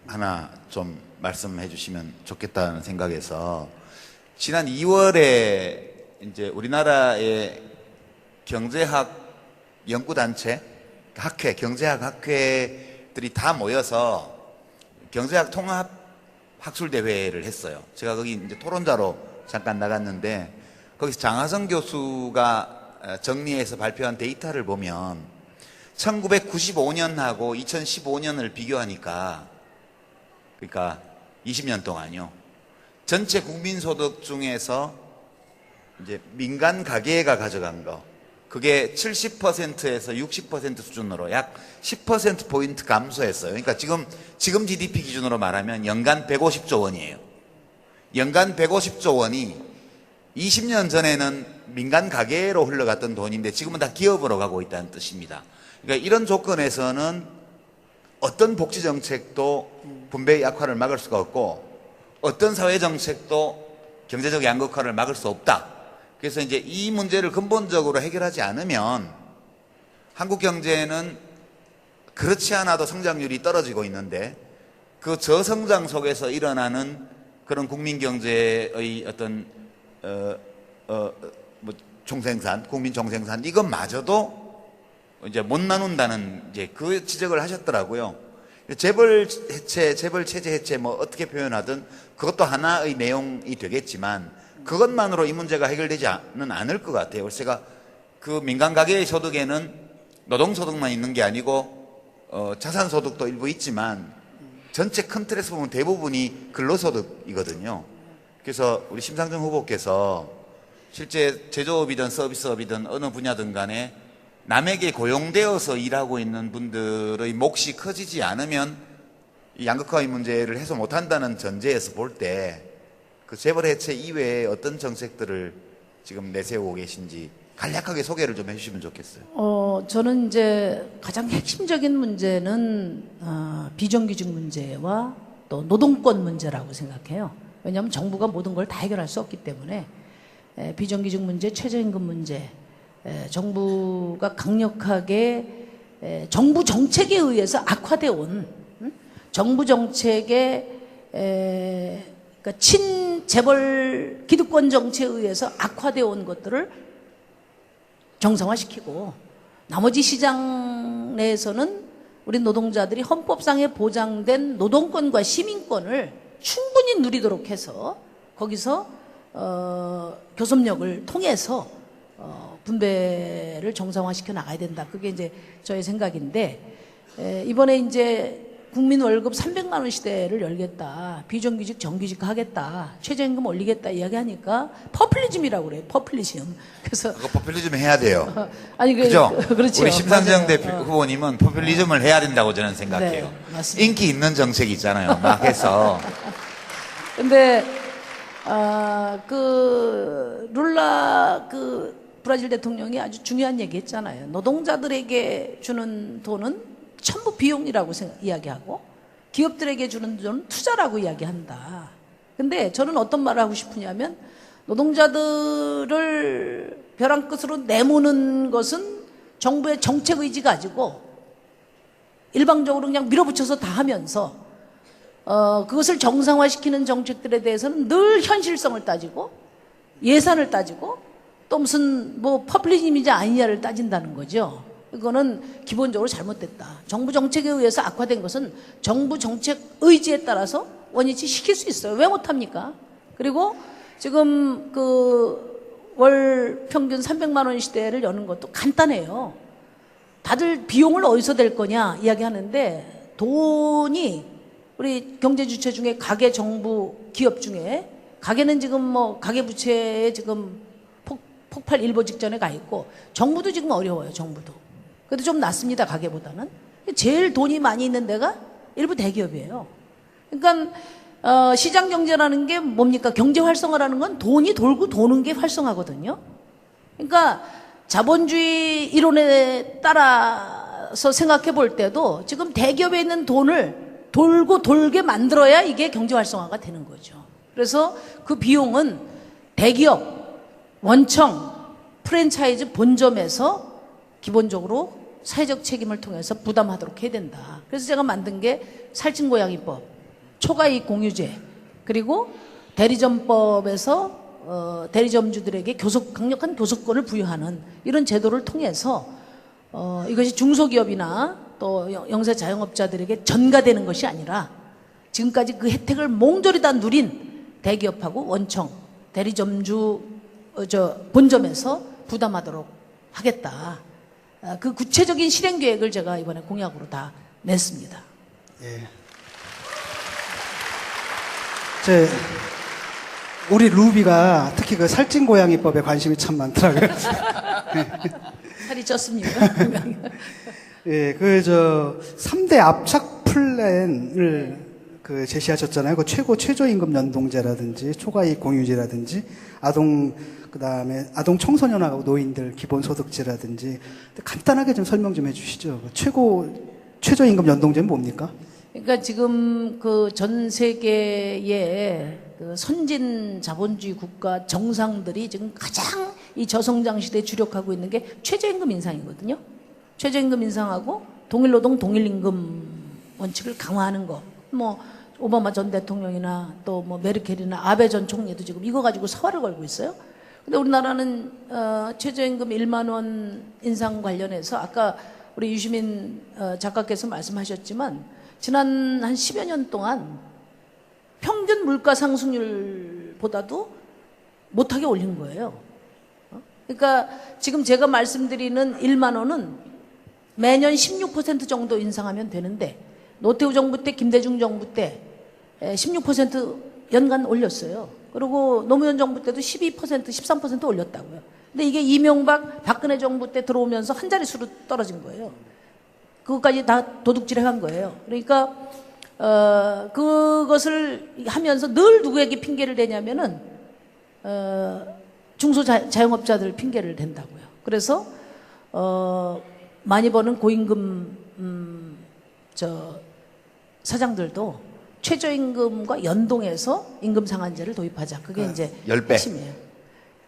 하나 좀 말씀해 주시면 좋겠다는 생각에서, 지난 2월에 이제 우리나라의 경제학 연구단체, 학회, 경제학 학회들이 다 모여서 경제학 통합 학술대회를 했어요. 제가 거기 이제 토론자로 잠깐 나갔는데, 거기서 장하성 교수가 정리해서 발표한 데이터를 보면 1995년하고 2015년을 비교하니까, 그러니까 20년 동안요, 전체 국민소득 중에서 이제 민간 가계가 가져간 거, 그게 70%에서 60% 수준으로 약 10%포인트 감소했어요. 그러니까 지금 GDP 기준으로 말하면 연간 150조 원이에요. 연간 150조 원이 20년 전에는 민간 가계로 흘러갔던 돈인데 지금은 다 기업으로 가고 있다는 뜻입니다. 그러니까 이런 조건에서는 어떤 복지 정책도 분배 약화를 막을 수가 없고, 어떤 사회 정책도 경제적 양극화를 막을 수 없다. 그래서 이제 이 문제를 근본적으로 해결하지 않으면 한국 경제는 그렇지 않아도 성장률이 떨어지고 있는데, 그 저성장 속에서 일어나는 그런 국민 경제의 어떤 총생산, 국민 총생산, 이것마저도 이제 못 나눈다는 이제 그 지적을 하셨더라고요. 재벌 해체, 재벌 체제 해체, 뭐 어떻게 표현하든 그것도 하나의 내용이 되겠지만 그것만으로 이 문제가 해결되지는 않을 것 같아요. 그래서 제가 그 민간 가계의 소득에는 노동소득만 있는 게 아니고 자산소득도 일부 있지만 전체 큰 틀에서 보면 대부분이 근로소득이거든요. 그래서 우리 심상정 후보께서 실제 제조업이든 서비스업이든 어느 분야든 간에 남에게 고용되어서 일하고 있는 분들의 몫이 커지지 않으면 이 양극화의 문제를 해소 못한다는 전제에서 볼 때 그 재벌 해체 이외에 어떤 정책들을 지금 내세우고 계신지 간략하게 소개를 좀 해주시면 좋겠어요. 저는 이제 가장 핵심적인 문제는 비정규직 문제와 또 노동권 문제라고 생각해요. 왜냐하면 정부가 모든 걸 다 해결할 수 없기 때문에 비정규직 문제, 최저임금 문제, 정부가 강력하게 정부 정책에 의해서 악화되어 온 정부 정책의 그러니까 친재벌 기득권 정치에 의해서 악화되어 온 것들을 정상화시키고, 나머지 시장 내에서는 우리 노동자들이 헌법상에 보장된 노동권과 시민권을 충분히 누리도록 해서 거기서 교섭력을 통해서 분배를 정상화시켜 나가야 된다. 그게 이제 저의 생각인데, 이번에 이제 국민 월급 300만 원 시대를 열겠다, 비정규직 정규직 하겠다, 최저임금 올리겠다 이야기하니까 퍼플리즘이라고 그래요. 퍼플리즘. 그래서 그거 포퓰리즘 해야 돼요. 아니 그죠? 그렇죠. 우리 심상정 맞아요. 대표 후보님은 포퓰리즘을 해야 된다고 저는 생각해요. 네, 맞습니다. 인기 있는 정책 있잖아요. 막 해서. 근데 그 룰라 그 브라질 대통령이 아주 중요한 얘기 했잖아요. 노동자들에게 주는 돈은 전부 비용이라고 이야기하고 기업들에게 주는 돈은 투자라고 이야기한다. 근데 저는 어떤 말을 하고 싶으냐면, 노동자들을 벼랑 끝으로 내모는 것은 정부의 정책 의지 가지고 일방적으로 그냥 밀어붙여서 다 하면서 그것을 정상화시키는 정책들에 대해서는 늘 현실성을 따지고 예산을 따지고 또 무슨 뭐 퍼플리즘이냐 아니냐를 따진다는 거죠. 이거는 기본적으로 잘못됐다. 정부 정책에 의해서 악화된 것은 정부 정책 의지에 따라서 원위치 시킬 수 있어요. 왜 못합니까? 그리고 지금 그 월 평균 300만 원 시대를 여는 것도 간단해요. 다들 비용을 어디서 댈 거냐 이야기하는데, 돈이 우리 경제 주체 중에 가계, 정부, 기업 중에 가계는 지금 뭐 가계 부채에 지금 폭발 일보 직전에 가 있고 정부도 지금 어려워요. 정부도. 그래도 좀 낫습니다. 가계보다는. 제일 돈이 많이 있는 데가 일부 대기업이에요. 그러니까 시장 경제라는 게 뭡니까? 경제 활성화라는 건 돈이 돌고 도는 게 활성화거든요. 그러니까 자본주의 이론에 따라서 생각해 볼 때도 지금 대기업에 있는 돈을 돌고 돌게 만들어야 이게 경제 활성화가 되는 거죠. 그래서 그 비용은 대기업, 원청, 프랜차이즈 본점에서 기본적으로 사회적 책임을 통해서 부담하도록 해야 된다. 그래서 제가 만든 게 살찐고양이법, 초과이익 공유제, 그리고 대리점법에서 대리점주들에게 강력한 교섭권을 부여하는 이런 제도를 통해서 이것이 중소기업이나 또 영세 자영업자들에게 전가되는 것이 아니라 지금까지 그 혜택을 몽졸이 다 누린 대기업하고 원청, 대리점주 본점에서 부담하도록 하겠다. 그 구체적인 실행 계획을 제가 이번에 공약으로 다 냈습니다. 예. 우리 루비가 특히 그 살찐고양이법에 관심이 참 많더라고요. 살이 쪘습니까? 예, 3대 압착 플랜을 제시하셨잖아요. 그 최저임금 연동제라든지 초과이익 공유제라든지 그다음에 아동 청소년하고 노인들 기본소득제라든지 간단하게 좀 설명 좀 해주시죠. 최저임금 연동제는 뭡니까? 그러니까 지금 그 전 세계의 그 선진 자본주의 국가 정상들이 지금 가장 이 저성장 시대에 주력하고 있는 게 최저임금 인상이거든요. 최저임금 인상하고 동일노동 동일임금 원칙을 강화하는 거. 뭐 오바마 전 대통령이나 또 뭐 메르켈이나 아베 전 총리도 지금 이거 가지고 사활을 걸고 있어요. 근데 우리나라는 최저임금 1만 원 인상 관련해서 아까 우리 유시민 작가께서 말씀하셨지만 지난 한 10여 년 동안 평균 물가 상승률보다도 못하게 올린 거예요. 그러니까 지금 제가 말씀드리는 1만 원은 매년 16% 정도 인상하면 되는데 노태우 정부 때, 김대중 정부 때 16% 연간 올렸어요. 그리고 노무현 정부 때도 12%, 13% 올렸다고요. 근데 이게 이명박, 박근혜 정부 때 들어오면서 한 자릿수로 떨어진 거예요. 그것까지 다 도둑질해 간 거예요. 그러니까 그것을 하면서 늘 누구에게 핑계를 대냐면은 중소자영업자들 핑계를 댄다고요. 그래서 많이 버는 고임금 사장들도 최저임금과 연동해서 임금 상한제를 도입하자. 그게 이제 10배. 핵심이에요.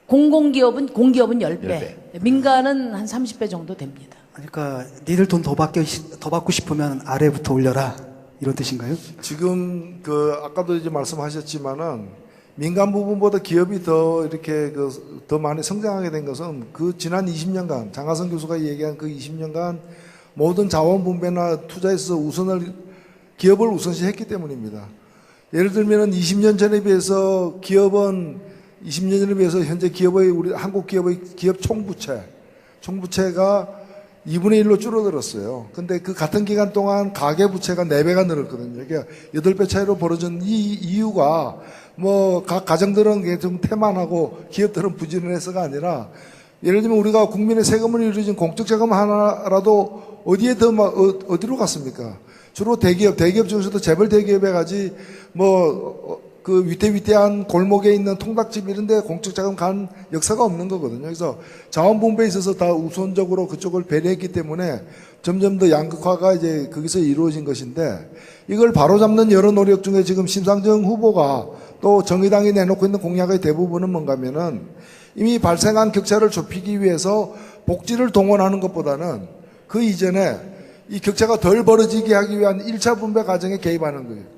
공기업은 10배. 10배. 민간은 한 30배 정도 됩니다. 그러니까 니들 돈 더 받고 싶으면 아래부터 올려라 이런 뜻인가요? 지금 아까도 이제 말씀하셨지만은 민간 부분보다 기업이 더 이렇게 더 많이 성장하게 된 것은 그 지난 20년간 장하성 교수가 얘기한 그 20년간 모든 자원 분배나 투자에 있어서 기업을 우선시했기 때문입니다. 예를 들면은 20년 전에 비해서 현재 우리 한국 기업의 기업 총부채가 2분의 1로 줄어들었어요. 근데 그 같은 기간 동안 가계부채가 4배가 늘었거든요. 그러니까 8배 차이로 벌어진 이 이유가 각 가정들은 좀 태만하고 기업들은 부지런해서가 아니라 예를 들면 우리가 국민의 세금을 이루어진 공적자금 하나라도 어디로 갔습니까? 주로 대기업 중에서도 재벌 대기업에 가지 그 위태위태한 골목에 있는 통닭집 이런 데 공적자금 간 역사가 없는 거거든요. 그래서 자원분배에 있어서 다 우선적으로 그쪽을 배려했기 때문에 점점 더 양극화가 이제 거기서 이루어진 것인데 이걸 바로잡는 여러 노력 중에 지금 심상정 후보가 또 정의당이 내놓고 있는 공약의 대부분은 뭔가 하면은 이미 발생한 격차를 좁히기 위해서 복지를 동원하는 것보다는 그 이전에 이 격차가 덜 벌어지게 하기 위한 1차 분배 과정에 개입하는 거예요.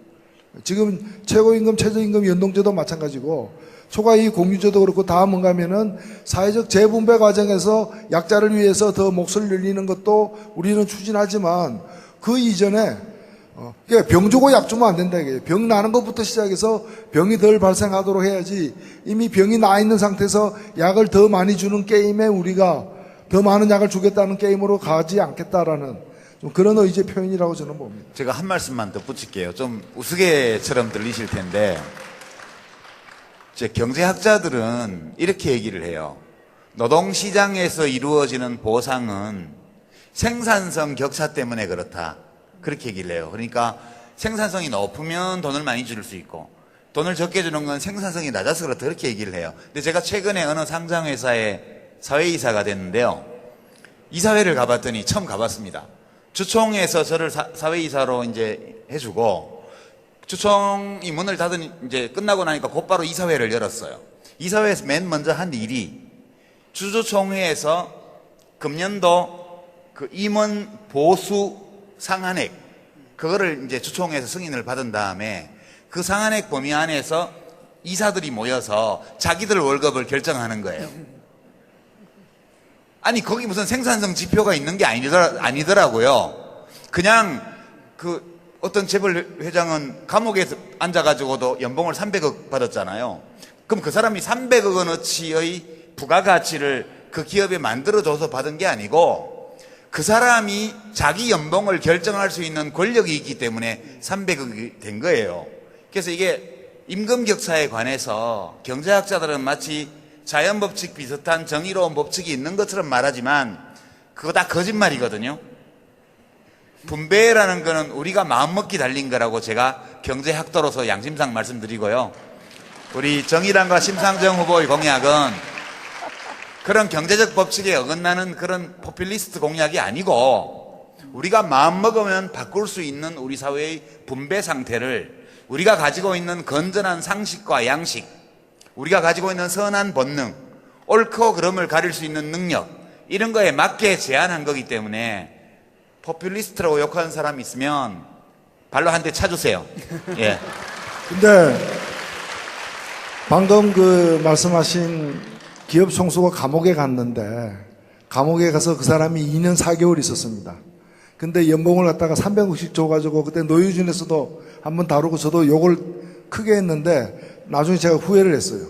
지금 최고임금, 최저임금 연동제도 마찬가지고 초과이익 공유제도 그렇고 다 뭔가 하면은 사회적 재분배 과정에서 약자를 위해서 더 몫을 늘리는 것도 우리는 추진하지만 그 이전에 그러니까 병 주고 약 주면 안 된다 이게. 병 나는 것부터 시작해서 병이 덜 발생하도록 해야지 이미 병이 나 있는 상태에서 약을 더 많이 주는 게임에 우리가 더 많은 약을 주겠다는 게임으로 가지 않겠다라는 좀 그런 의지의 표현이라고 저는 봅니다. 제가 한 말씀만 더 붙일게요. 좀 우스개처럼 들리실 텐데, 제 경제학자들은 이렇게 얘기를 해요. 노동시장에서 이루어지는 보상은 생산성 격차 때문에 그렇다. 그렇게 얘기를 해요. 그러니까 생산성이 높으면 돈을 많이 줄 수 있고, 돈을 적게 주는 건 생산성이 낮아서 그렇다. 그렇게 얘기를 해요. 근데 제가 최근에 어느 상장회사의 사회이사가 됐는데요. 이사회를 가봤더니 처음 가봤습니다. 주총에서 저를 사회이사로 이제 해주고, 주총이 문을 닫은 이제 끝나고 나니까 곧바로 이사회를 열었어요. 이사회에서 맨 먼저 한 일이 주주총회에서 금년도 그 임원 보수 상한액, 그거를 이제 주총회에서 승인을 받은 다음에 그 상한액 범위 안에서 이사들이 모여서 자기들 월급을 결정하는 거예요. 아니, 거기 무슨 생산성 지표가 있는 게 아니더라고요. 그냥 그 어떤 재벌 회장은 감옥에 앉아가지고도 연봉을 300억 받았잖아요. 그럼 그 사람이 300억 원어치의 부가가치를 그 기업에 만들어줘서 받은 게 아니고, 그 사람이 자기 연봉을 결정할 수 있는 권력이 있기 때문에 300억이 된 거예요. 그래서 이게 임금격차에 관해서 경제학자들은 마치 자연법칙 비슷한 정의로운 법칙이 있는 것처럼 말하지만 그거 다 거짓말이거든요. 분배라는 거는 우리가 마음먹기 달린 거라고 제가 경제학도로서 양심상 말씀드리고요. 우리 정의당과 심상정 후보의 공약은 그런 경제적 법칙에 어긋나는 그런 포퓰리스트 공약이 아니고, 우리가 마음먹으면 바꿀 수 있는 우리 사회의 분배 상태를, 우리가 가지고 있는 건전한 상식과 양식, 우리가 가지고 있는 선한 본능, 옳고 그름을 가릴 수 있는 능력, 이런 거에 맞게 제안한 거기 때문에 포퓰리스트라고 욕하는 사람이 있으면 발로 한 대 차주세요. 예. 근데 방금 그 말씀하신 기업 총수가 감옥에 갔는데, 감옥에 가서 그 사람이 2년 4개월 있었습니다. 근데 연봉을 갖다가 300억씩 줘가지고, 그때 노유준에서도 한번 다루고 저도 욕을 크게 했는데 나중에 제가 후회를 했어요.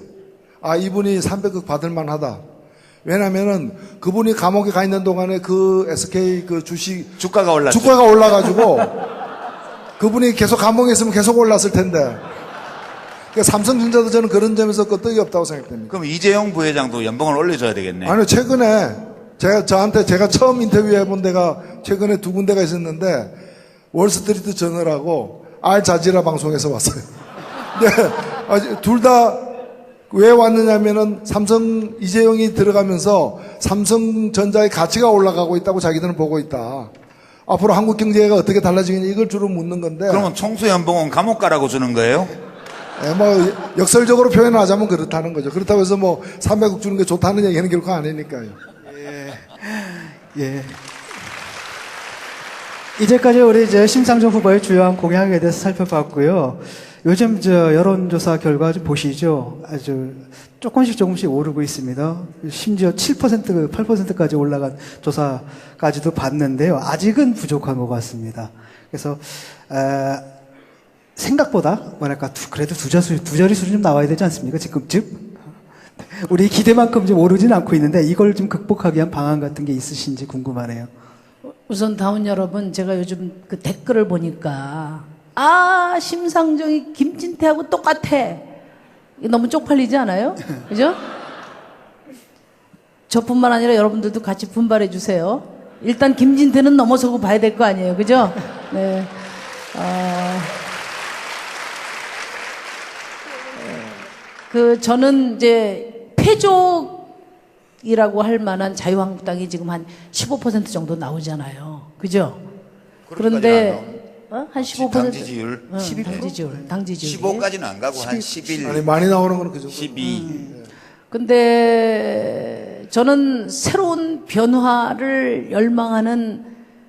아, 이분이 300억 받을 만하다. 왜냐면은 그분이 감옥에 가 있는 동안에 그 SK 그 주가가 올랐죠. 주가가 올라가지고 그분이 계속 감옥에 있으면 계속 올랐을 텐데. 그러니까 삼성전자도 저는 그런 점에서 끄떡이 없다고 생각됩니다. 그럼 이재용 부회장도 연봉을 올려줘야 되겠네. 아니요, 최근에 제가 처음 인터뷰해본 데가 최근에 2군데가 있었는데 월스트리트 저널하고 알자지라 방송에서 왔어요. 근데 둘 다 왜 왔느냐면은 이재용이 들어가면서 삼성전자의 가치가 올라가고 있다고 자기들은 보고 있다. 앞으로 한국 경제가 어떻게 달라지겠냐, 이걸 주로 묻는 건데. 그러면 총수 연봉은 감옥 가라고 주는 거예요? 예, 뭐 역설적으로 표현하자면 그렇다는 거죠. 그렇다고 해서 뭐 300억 주는 게 좋다는 얘기는 결코 아니니까요. 예. 이제까지 우리 이제 심상정 후보의 주요한 공약에 대해서 살펴봤고요. 요즘 여론조사 결과 좀 보시죠. 아주 조금씩 오르고 있습니다. 심지어 7%, 8%까지 올라간 조사까지도 봤는데요. 아직은 부족한 것 같습니다. 그래서, 생각보다, 그래도 두 자릿수는 좀 나와야 되지 않습니까? 지금쯤? 우리 기대만큼 좀 오르진 않고 있는데, 이걸 좀 극복하기 위한 방안 같은 게 있으신지 궁금하네요. 우선 다운 여러분, 제가 요즘 그 댓글을 보니까 심상정이 김진태하고 똑같아. 이게 너무 쪽팔리지 않아요? 그죠? 저뿐만 아니라 여러분들도 같이 분발해 주세요. 일단 김진태는 넘어서고 봐야 될 거 아니에요. 그죠? 네. 저는 이제 패족이라고 할 만한 자유한국당이 지금 한 15% 정도 나오잖아요. 그죠? 그런데 한 15%. 당 지지율? 당 지지율. 15까지는 안 가고 한 11. 아니, 많이 나오는 건 그 정도. 12. 근데 저는 새로운 변화를 열망하는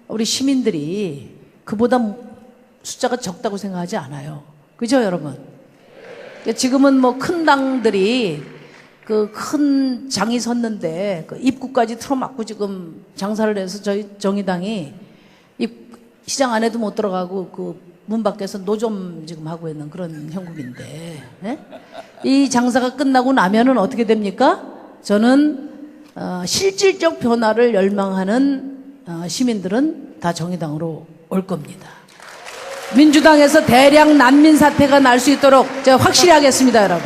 우리 시민들이 그보다 숫자가 적다고 생각하지 않아요. 그죠, 여러분? 지금은 뭐 큰 당들이 그 큰 장이 섰는데 그 입구까지 틀어막고 지금 장사를 해서 저희 정의당이 시장 안에도 못 들어가고 그 문 밖에서 노점 지금 하고 있는 그런 형국인데, 예? 이 장사가 끝나고 나면은 어떻게 됩니까? 저는 실질적 변화를 열망하는 시민들은 다 정의당으로 올 겁니다. 민주당에서 대량 난민 사태가 날 수 있도록 제가 확실히 하겠습니다, 여러분.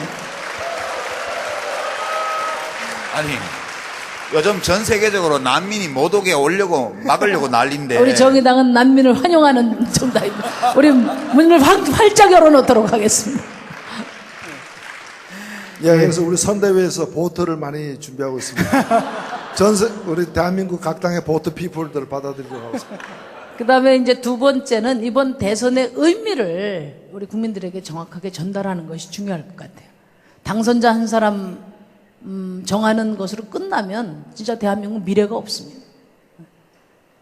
아니, 요즘 전 세계적으로 난민이 못 오게 오려고 막으려고 난리인데. 우리 정의당은 난민을 환영하는 정당입니다. 우리 문을 활짝 열어놓도록 하겠습니다. 예, 그래서 우리 선대위에서 보트를 많이 준비하고 있습니다. 우리 대한민국 각 당의 보트 피플들을 받아들이려고 하고 있습니다. 그 다음에 이제 두 번째는 이번 대선의 의미를 우리 국민들에게 정확하게 전달하는 것이 중요할 것 같아요. 당선자 한 사람 정하는 것으로 끝나면 진짜 대한민국 미래가 없습니다.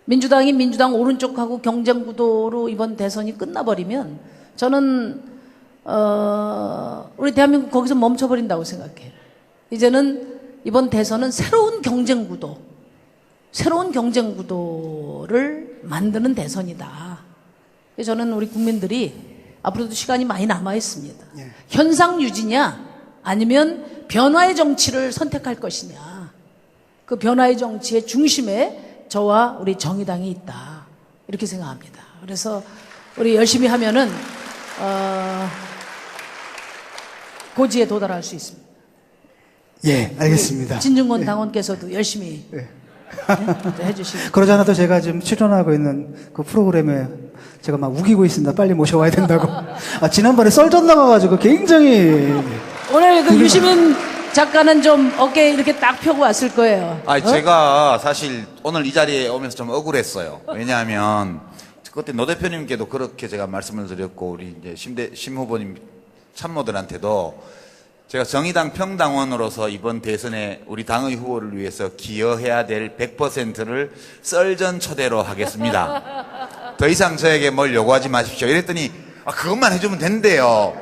민주당이 민주당 오른쪽하고 경쟁 구도로 이번 대선이 끝나버리면 저는 우리 대한민국 거기서 멈춰버린다고 생각해요. 이제는 이번 대선은 새로운 경쟁 구도를 만드는 대선이다. 저는 우리 국민들이 앞으로도 시간이 많이 남아 있습니다. 현상 유지냐 아니면 변화의 정치를 선택할 것이냐. 그 변화의 정치의 중심에 저와 우리 정의당이 있다. 이렇게 생각합니다. 그래서 우리 열심히 하면은 고지에 도달할 수 있습니다. 예, 알겠습니다. 진중권 당원께서도 열심히 해주시고. 그러지 않아도 제가 지금 출연하고 있는 그 프로그램에 제가 막 우기고 있습니다. 빨리 모셔와야 된다고. 지난번에 썰전 나가가지고 굉장히. 오늘 그 유시민 작가는 좀 어깨 이렇게 딱 펴고 왔을 거예요. 아니, 제가 사실 오늘 이 자리에 오면서 좀 억울했어요. 왜냐하면 그때 노 대표님께도 그렇게 제가 말씀을 드렸고, 우리 이제 심 후보님 참모들한테도 제가 정의당 평당원으로서 이번 대선에 우리 당의 후보를 위해서 기여해야 될 100%를 썰전 초대로 하겠습니다. 더 이상 저에게 뭘 요구하지 마십시오. 이랬더니 그것만 해주면 된대요.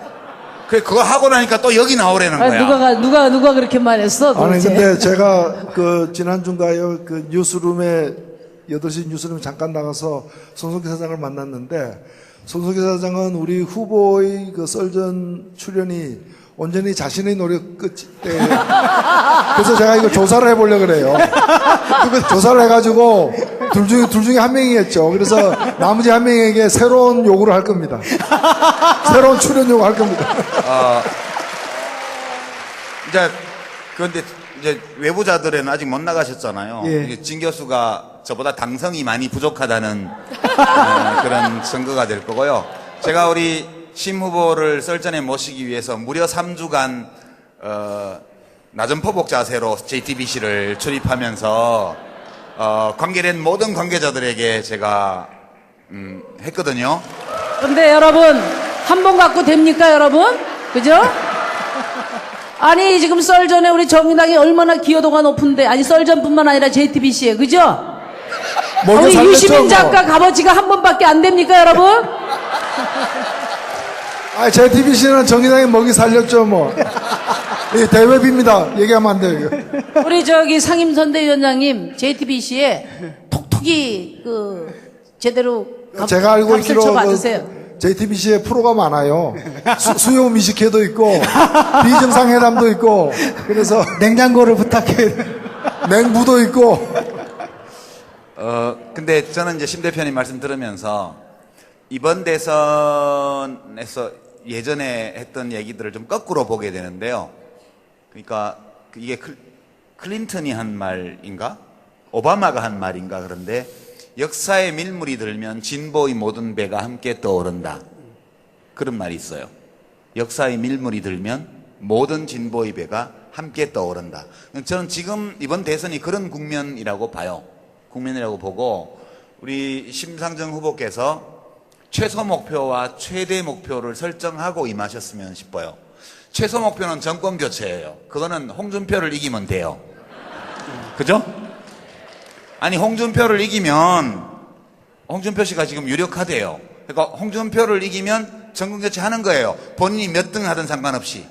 그거 하고 나니까 또 여기 나오라는 거야. 누가 그렇게 말했어? 아니, 도대체? 근데 제가 그 지난주인가요? 그 뉴스룸에 8시 뉴스룸에 잠깐 나가서 손석희 사장을 만났는데, 손석희 사장은 우리 후보의 그 썰전 출연이 온전히 자신의 노력 끝에 그래서 제가 이거 조사를 해보려고 그래요. 조사를 해가지고 둘 중에 한 명이겠죠. 그래서 나머지 한 명에게 새로운 요구를 할 겁니다. 새로운 출연 요구 할 겁니다. 그런데 이제 외부자들은 아직 못 나가셨잖아요. 예. 진 교수가 저보다 당성이 많이 부족하다는 그런 증거가 될 거고요. 제가 우리 심 후보를 썰전에 모시기 위해서 무려 3주간 낮은 포복 자세로 JTBC를 출입하면서 관계된 모든 관계자들에게 제가 했거든요. 근데 여러분 한 번 갖고 됩니까, 여러분? 그죠? 아니 지금 썰전에 우리 정의당이 얼마나 기여도가 높은데, 아니 썰전뿐만 아니라 JTBC에, 그죠? 우리 유시민 작가 값어치가 한 번밖에 안 됩니까, 여러분? JTBC는 정의당의 먹이 살렸죠, 뭐. 이 대외비입니다. 얘기하면 안 돼요, 이거. 우리 상임선대위원장님, JTBC에 톡톡이 제대로 제가 알고 값을 있기로 쳐받으세요. JTBC에 프로가 많아요. 수요 미식회도 있고, 비정상회담도 있고, 그래서. 냉장고를 부탁해. 냉부도 있고. 근데 저는 이제 심 대표님 말씀 들으면서 이번 대선에서 예전에 했던 얘기들을 좀 거꾸로 보게 되는데요. 그러니까 이게 클린턴이 한 말인가? 오바마가 한 말인가? 그런데 역사의 밀물이 들면 진보의 모든 배가 함께 떠오른다. 그런 말이 있어요. 역사의 밀물이 들면 모든 진보의 배가 함께 떠오른다. 저는 지금 이번 대선이 그런 국면이라고 봐요. 국면이라고 보고, 우리 심상정 후보께서 최소 목표와 최대 목표를 설정하고 임하셨으면 싶어요. 최소 목표는 정권 교체예요. 그거는 홍준표를 이기면 돼요. 그죠? 아니, 홍준표를 이기면 홍준표 씨가 지금 유력하대요. 그러니까 홍준표를 이기면 정권 교체하는 거예요. 본인이 몇 등 하든 상관없이.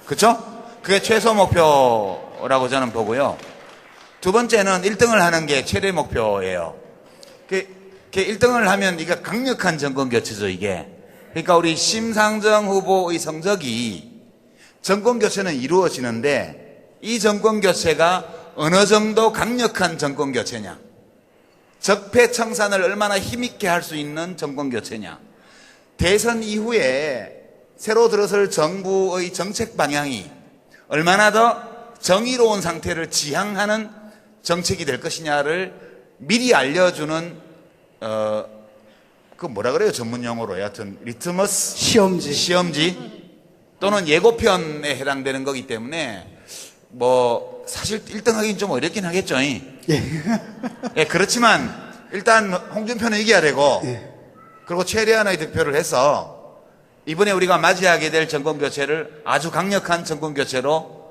그죠? 그게 최소 목표라고 저는 보고요. 두 번째는 1등을 하는 게 최대 목표예요. 1등을 하면 이게 강력한 정권 교체죠, 이게. 그러니까 우리 심상정 후보의 성적이 정권 교체는 이루어지는데, 이 정권 교체가 어느 정도 강력한 정권 교체냐. 적폐청산을 얼마나 힘있게 할 수 있는 정권교체냐. 대선 이후에 새로 들어설 정부의 정책 방향이 얼마나 더 정의로운 상태를 지향하는 정책이 될 것이냐를 미리 알려주는 그 뭐라 그래요 전문 용어로. 여하튼 리트머스 시험지 또는 예고편에 해당되는 거기 때문에 뭐 사실 1등 하긴 좀 어렵긴 하겠죠. 예, 그렇지만 일단 홍준표는 이겨야 되고 그리고 최대한의 득표를 해서 이번에 우리가 맞이하게 될 정권교체를 아주 강력한 정권교체로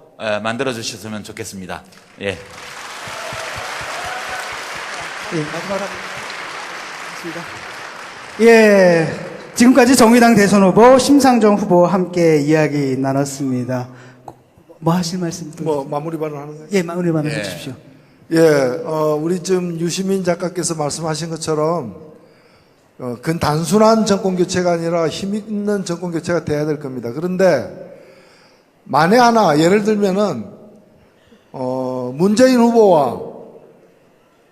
만들어 주셨으면 좋겠습니다. 예. 마지막으로 하겠습니다. 예, 지금까지 정의당 대선 후보 심상정 후보와 함께 이야기 나눴습니다. 뭐 하실 말씀? 뭐 마무리 발언하는 거예요? 예, 마무리 발언 예. 해주십시오. 예, 우리 좀 유시민 작가께서 말씀하신 것처럼 그건 단순한 정권 교체가 아니라 힘 있는 정권 교체가 돼야 될 겁니다. 그런데 만에 하나 예를 들면은 문재인 후보와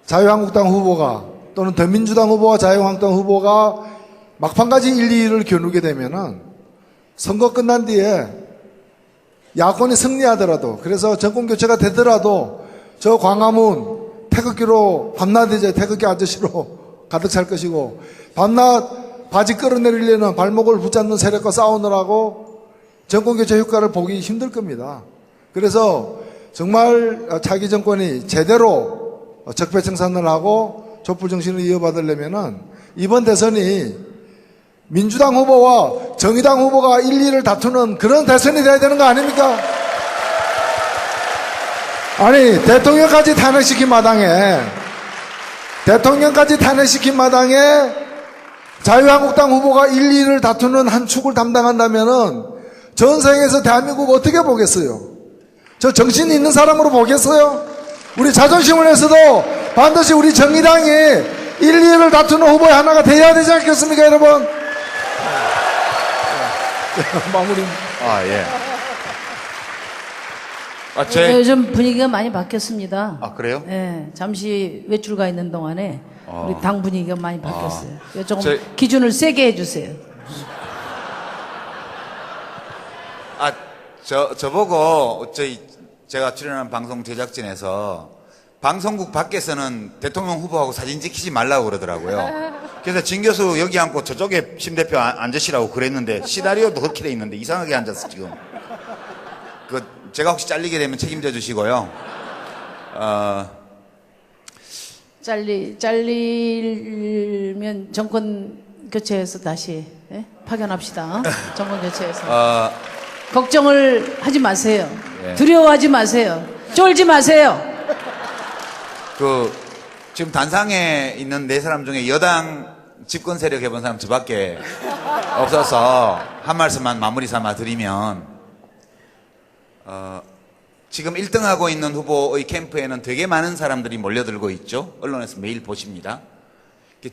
자유한국당 후보가 또는 더민주당 후보와 자유한국당 후보가 막판까지 1, 2위를 겨누게 되면은 선거 끝난 뒤에 야권이 승리하더라도 그래서 정권 교체가 되더라도 저 광화문 태극기로 밤낮 이제 태극기 아저씨로 가득 찰 것이고 밤낮 바지 끌어내리려는 발목을 붙잡는 세력과 싸우느라고 정권 교체 효과를 보기 힘들 겁니다. 그래서 정말 차기 정권이 제대로 적폐청산을 하고 촛불 정신을 이어받으려면은 이번 대선이 민주당 후보와 정의당 후보가 1, 2를 다투는 그런 대선이 돼야 되는 거 아닙니까? 아니 대통령까지 탄핵시킨 마당에 자유한국당 후보가 1, 2를 다투는 한 축을 담당한다면은 전 세계에서 대한민국 어떻게 보겠어요? 저 정신이 있는 사람으로 보겠어요? 우리 자존심을 위해서도 반드시 우리 정의당이 1, 2를 다투는 후보의 하나가 돼야 되지 않겠습니까, 여러분? 마무리. 예. 요즘 분위기가 많이 바뀌었습니다. 아, 그래요? 예, 잠시 외출 가 있는 동안에 우리 당 분위기가 많이 바뀌었어요. 조금 저- 기준을 세게 해주세요. 저보고 제가 출연한 방송 제작진에서 방송국 밖에서는 대통령 후보하고 사진 찍히지 말라고 그러더라고요. 그래서 진 교수 여기 앉고 저쪽에 심 대표 앉으시라고 그랬는데 시나리오도 그렇게 돼 있는데 이상하게 앉았어 지금. 제가 혹시 잘리게 되면 책임져 주시고요. 잘리면 정권 교체해서 다시 파견합시다. 정권 교체해서. 걱정을 하지 마세요. 예. 두려워하지 마세요. 쫄지 마세요. 지금 단상에 있는 네 사람 중에 여당 집권 세력 해본 사람 저밖에 없어서 한 말씀만 마무리 삼아 드리면, 지금 1등하고 있는 후보의 캠프에는 되게 많은 사람들이 몰려들고 있죠. 언론에서 매일 보십니다.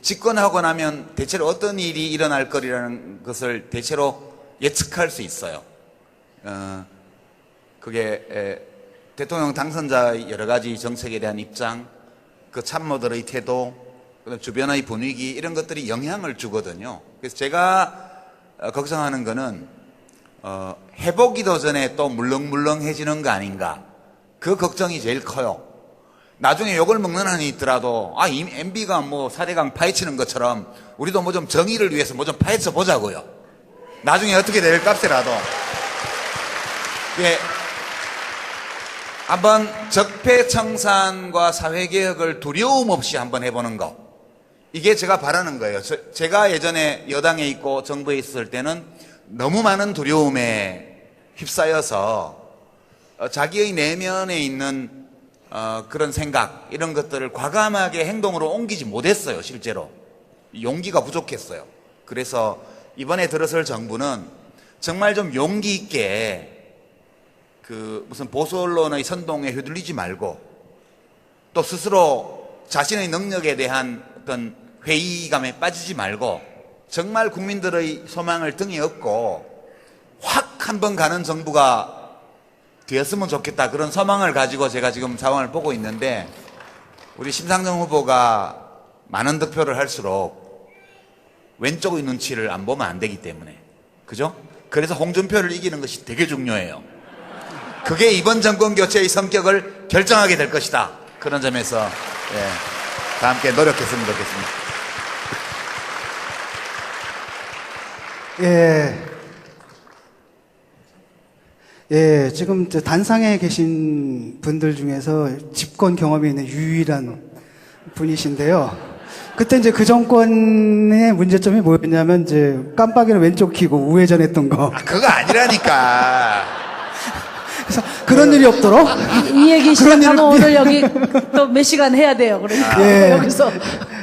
집권하고 나면 대체로 어떤 일이 일어날 거리라는 것을 대체로 예측할 수 있어요. 그게 대통령 당선자의 여러 가지 정책에 대한 입장, 그 참모들의 태도, 주변의 분위기 이런 것들이 영향을 주거든요. 그래서 제가 걱정하는 거는 해보기도 전에 또 물렁물렁해지는 거 아닌가, 그 걱정이 제일 커요. 나중에 욕을 먹는 한이 있더라도 MB가 뭐 4대강 파헤치는 것처럼 우리도 뭐 좀 정의를 위해서 뭐 좀 파헤쳐 보자고요. 나중에 어떻게 될 값이라도. 예, 한번 적폐청산과 사회개혁을 두려움 없이 한번 해보는 거, 이게 제가 바라는 거예요. 제가 예전에 여당에 있고 정부에 있었을 때는 너무 많은 두려움에 휩싸여서 자기의 내면에 있는 그런 생각, 이런 것들을 과감하게 행동으로 옮기지 못했어요. 실제로 용기가 부족했어요. 그래서 이번에 들어설 정부는 정말 좀 용기 있게 무슨 보수 언론의 선동에 휘둘리지 말고, 또 스스로 자신의 능력에 대한 어떤 회의감에 빠지지 말고 정말 국민들의 소망을 등에 업고 확 한번 가는 정부가 되었으면 좋겠다, 그런 소망을 가지고 제가 지금 상황을 보고 있는데, 우리 심상정 후보가 많은 득표를 할수록 왼쪽 눈치를 안 보면 안 되기 때문에. 그죠? 그래서 홍준표를 이기는 것이 되게 중요해요. 그게 이번 정권 교체의 성격을 결정하게 될 것이다. 그런 점에서 다 함께 노력했으면 좋겠습니다. 지금 단상에 계신 분들 중에서 집권 경험이 있는 유일한 분이신데요. 그때 이제 그 정권의 문제점이 뭐였냐면 이제 깜빡이를 왼쪽 켜고 우회전했던 거. 그거 아니라니까. 그래서 그런 일이 없도록 이 얘기 시작하면 일을- 오늘 여기 또 몇 시간 해야 돼요. 그러니까 여기서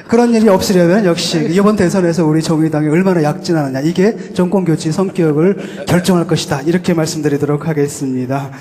그런 일이 없으려면 역시 이번 대선에서 우리 정의당이 얼마나 약진하느냐, 이게 정권교체 성격을 결정할 것이다, 이렇게 말씀드리도록 하겠습니다.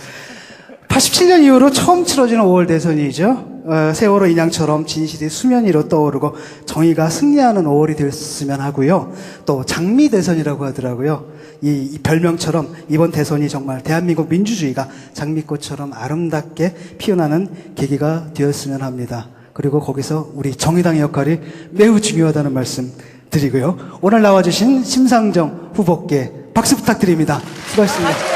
87년 이후로 처음 치러지는 5월 대선이죠. 세월호 인양처럼 진실이 수면 위로 떠오르고 정의가 승리하는 5월이 됐으면 하고요. 또 장미 대선이라고 하더라고요. 이 별명처럼 이번 대선이 정말 대한민국 민주주의가 장미꽃처럼 아름답게 피어나는 계기가 되었으면 합니다. 그리고 거기서 우리 정의당의 역할이 매우 중요하다는 말씀 드리고요. 오늘 나와주신 심상정 후보께 박수 부탁드립니다. 수고하셨습니다.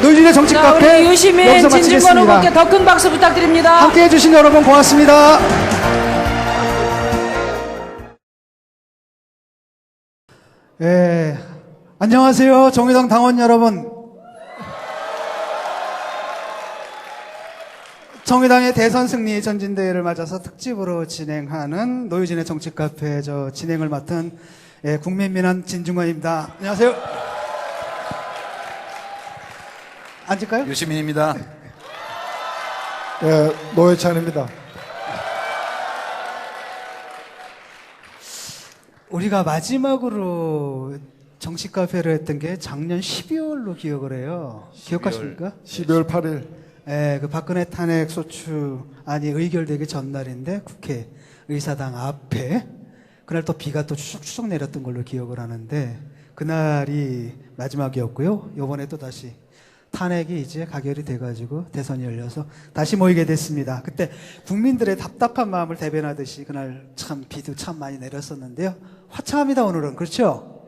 노유진의 정치 자, 카페 우리 유시민 여기서 진중권 마치겠습니다. 후보께 더 큰 박수 부탁드립니다. 함께 해주신 여러분 고맙습니다. 안녕하세요, 정의당 당원 여러분. 정의당의 대선 승리 전진대회를 맞아서 특집으로 진행하는 노유진의 정치 카페 진행을 맡은 국민민한 진중권입니다. 안녕하세요. 앉을까요? 유시민입니다. 노회찬입니다. 우리가 마지막으로 정치 카페를 했던 게 작년 12월로 기억을 해요. 기억하십니까? 12월 8일. 그 박근혜 탄핵 소추안이 의결되기 전날인데 국회 의사당 앞에 그날 또 비가 또 추적추적 내렸던 걸로 기억을 하는데 그날이 마지막이었고요. 요번에 또 다시 탄핵이 이제 가결이 돼가지고 대선이 열려서 다시 모이게 됐습니다. 그때 국민들의 답답한 마음을 대변하듯이 그날 참 비도 참 많이 내렸었는데요. 화창합니다, 오늘은. 그렇죠?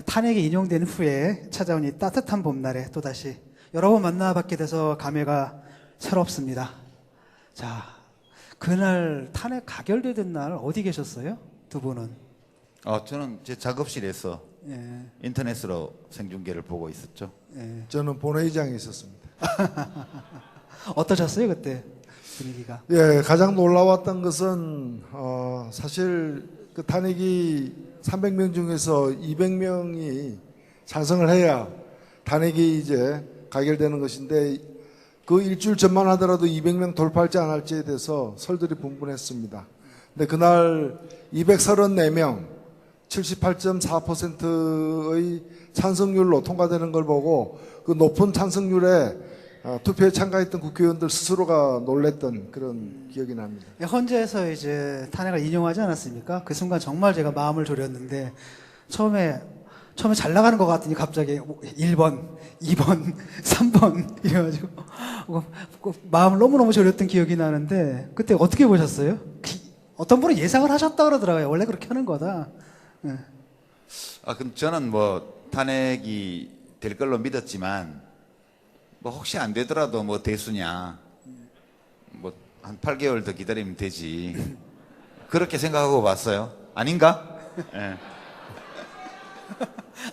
탄핵이 인용된 후에 찾아온 이 따뜻한 봄날에 또다시 여러 번 만나뵙게 돼서 감회가 새롭습니다. 자, 그날 탄핵 가결되던 날 어디 계셨어요? 두 분은? 저는 제 작업실에서 인터넷으로 생중계를 보고 있었죠. 저는 본회의장에 있었습니다. 어떠셨어요, 그때 분위기가? 가장 놀라웠던 것은 사실 그 탄핵이 300명 중에서 200명이 찬성을 해야 탄핵이 이제 가결되는 것인데 그 일주일 전만 하더라도 200명 돌파할지 안 할지에 대해서 설들이 분분했습니다. 근데 그날 234명 78.4%의 찬성률로 통과되는 걸 보고 그 높은 찬성률에 투표에 참가했던 국회의원들 스스로가 놀랬던 그런 기억이 납니다. 헌재에서 이제 탄핵을 인용하지 않았습니까? 그 순간 정말 제가 마음을 졸였는데 처음에 잘 나가는 것 같더니 갑자기 1번, 2번, 3번 이래가지고 마음을 너무너무 졸였던 기억이 나는데 그때 어떻게 보셨어요? 어떤 분은 예상을 하셨다 그러더라고요. 원래 그렇게 하는 거다. 그럼 저는 탄핵이 될 걸로 믿었지만 혹시 안 되더라도 대수냐, 한 8개월 더 기다리면 되지, 그렇게 생각하고 봤어요. 아닌가?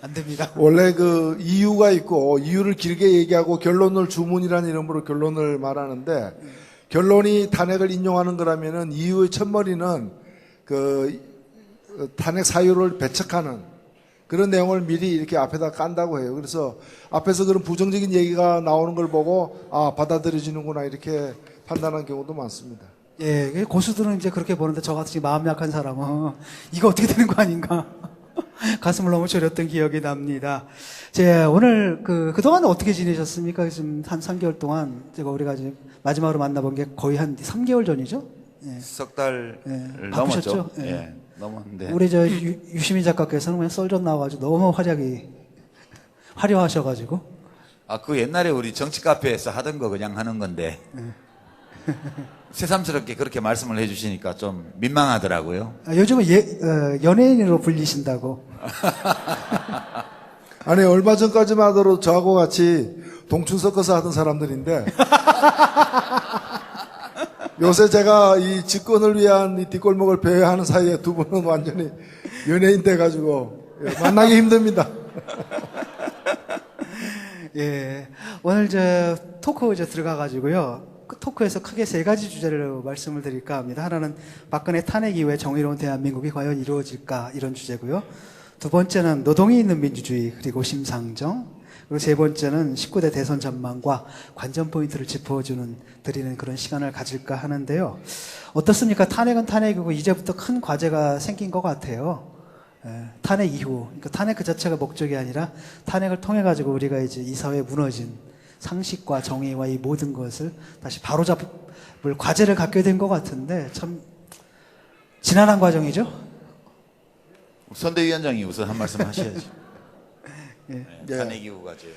안 됩니다. 원래 그 이유가 있고 이유를 길게 얘기하고 결론을 주문이라는 이름으로 결론을 말하는데 결론이 탄핵을 인용하는 거라면은 이유의 첫머리는 그 탄핵 사유를 배척하는 그런 내용을 미리 이렇게 앞에다 깐다고 해요. 그래서 앞에서 그런 부정적인 얘기가 나오는 걸 보고 받아들여지는구나 이렇게 판단한 경우도 많습니다. 고수들은 이제 그렇게 보는데 저같이 마음 약한 사람은 이거 어떻게 되는 거 아닌가 가슴을 너무 졸였던 기억이 납니다. 오늘 그동안 어떻게 지내셨습니까? 지금 한 3개월 동안 우리가 지금 마지막으로 만나본 게 거의 한 3개월 전이죠? 석 달을 바쁘셨죠? 넘었죠. 넘었는데. 우리 유시민 작가께서는 그냥 썰전 나와가지고 너무 화려하셔가지고. 그 옛날에 우리 정치 카페에서 하던 거 그냥 하는 건데. 새삼스럽게 그렇게 말씀을 해주시니까 좀 민망하더라고요. 요즘은 연예인으로 불리신다고. 아니, 얼마 전까지만 하더라도 저하고 같이 동춘 서커스 하던 사람들인데, 요새 제가 이 집권을 위한 이 뒷골목을 배회하는 사이에 두 분은 완전히 연예인 돼가지고, 만나기 힘듭니다. 예. 오늘 저 토크 이제 들어가가지고요. 그 토크에서 크게 세 가지 주제를 말씀을 드릴까 합니다. 하나는 박근혜 탄핵 이후에 정의로운 대한민국이 과연 이루어질까 이런 주제고요. 두 번째는 노동이 있는 민주주의 그리고 심상정, 그리고 세 번째는 19대 대선 전망과 관전 포인트를 드리는 그런 시간을 가질까 하는데요. 어떻습니까? 탄핵은 탄핵이고 이제부터 큰 과제가 생긴 것 같아요. 탄핵 이후, 그러니까 탄핵 그 자체가 목적이 아니라 탄핵을 통해 가지고 우리가 이제 이 사회에 무너진 상식과 정의와 이 모든 것을 다시 바로잡을 과제를 갖게 된 것 같은데 참 지난한 과정이죠. 선대위원장이 우선 한 말씀 하셔야죠. 예. 탄핵 이후 과제.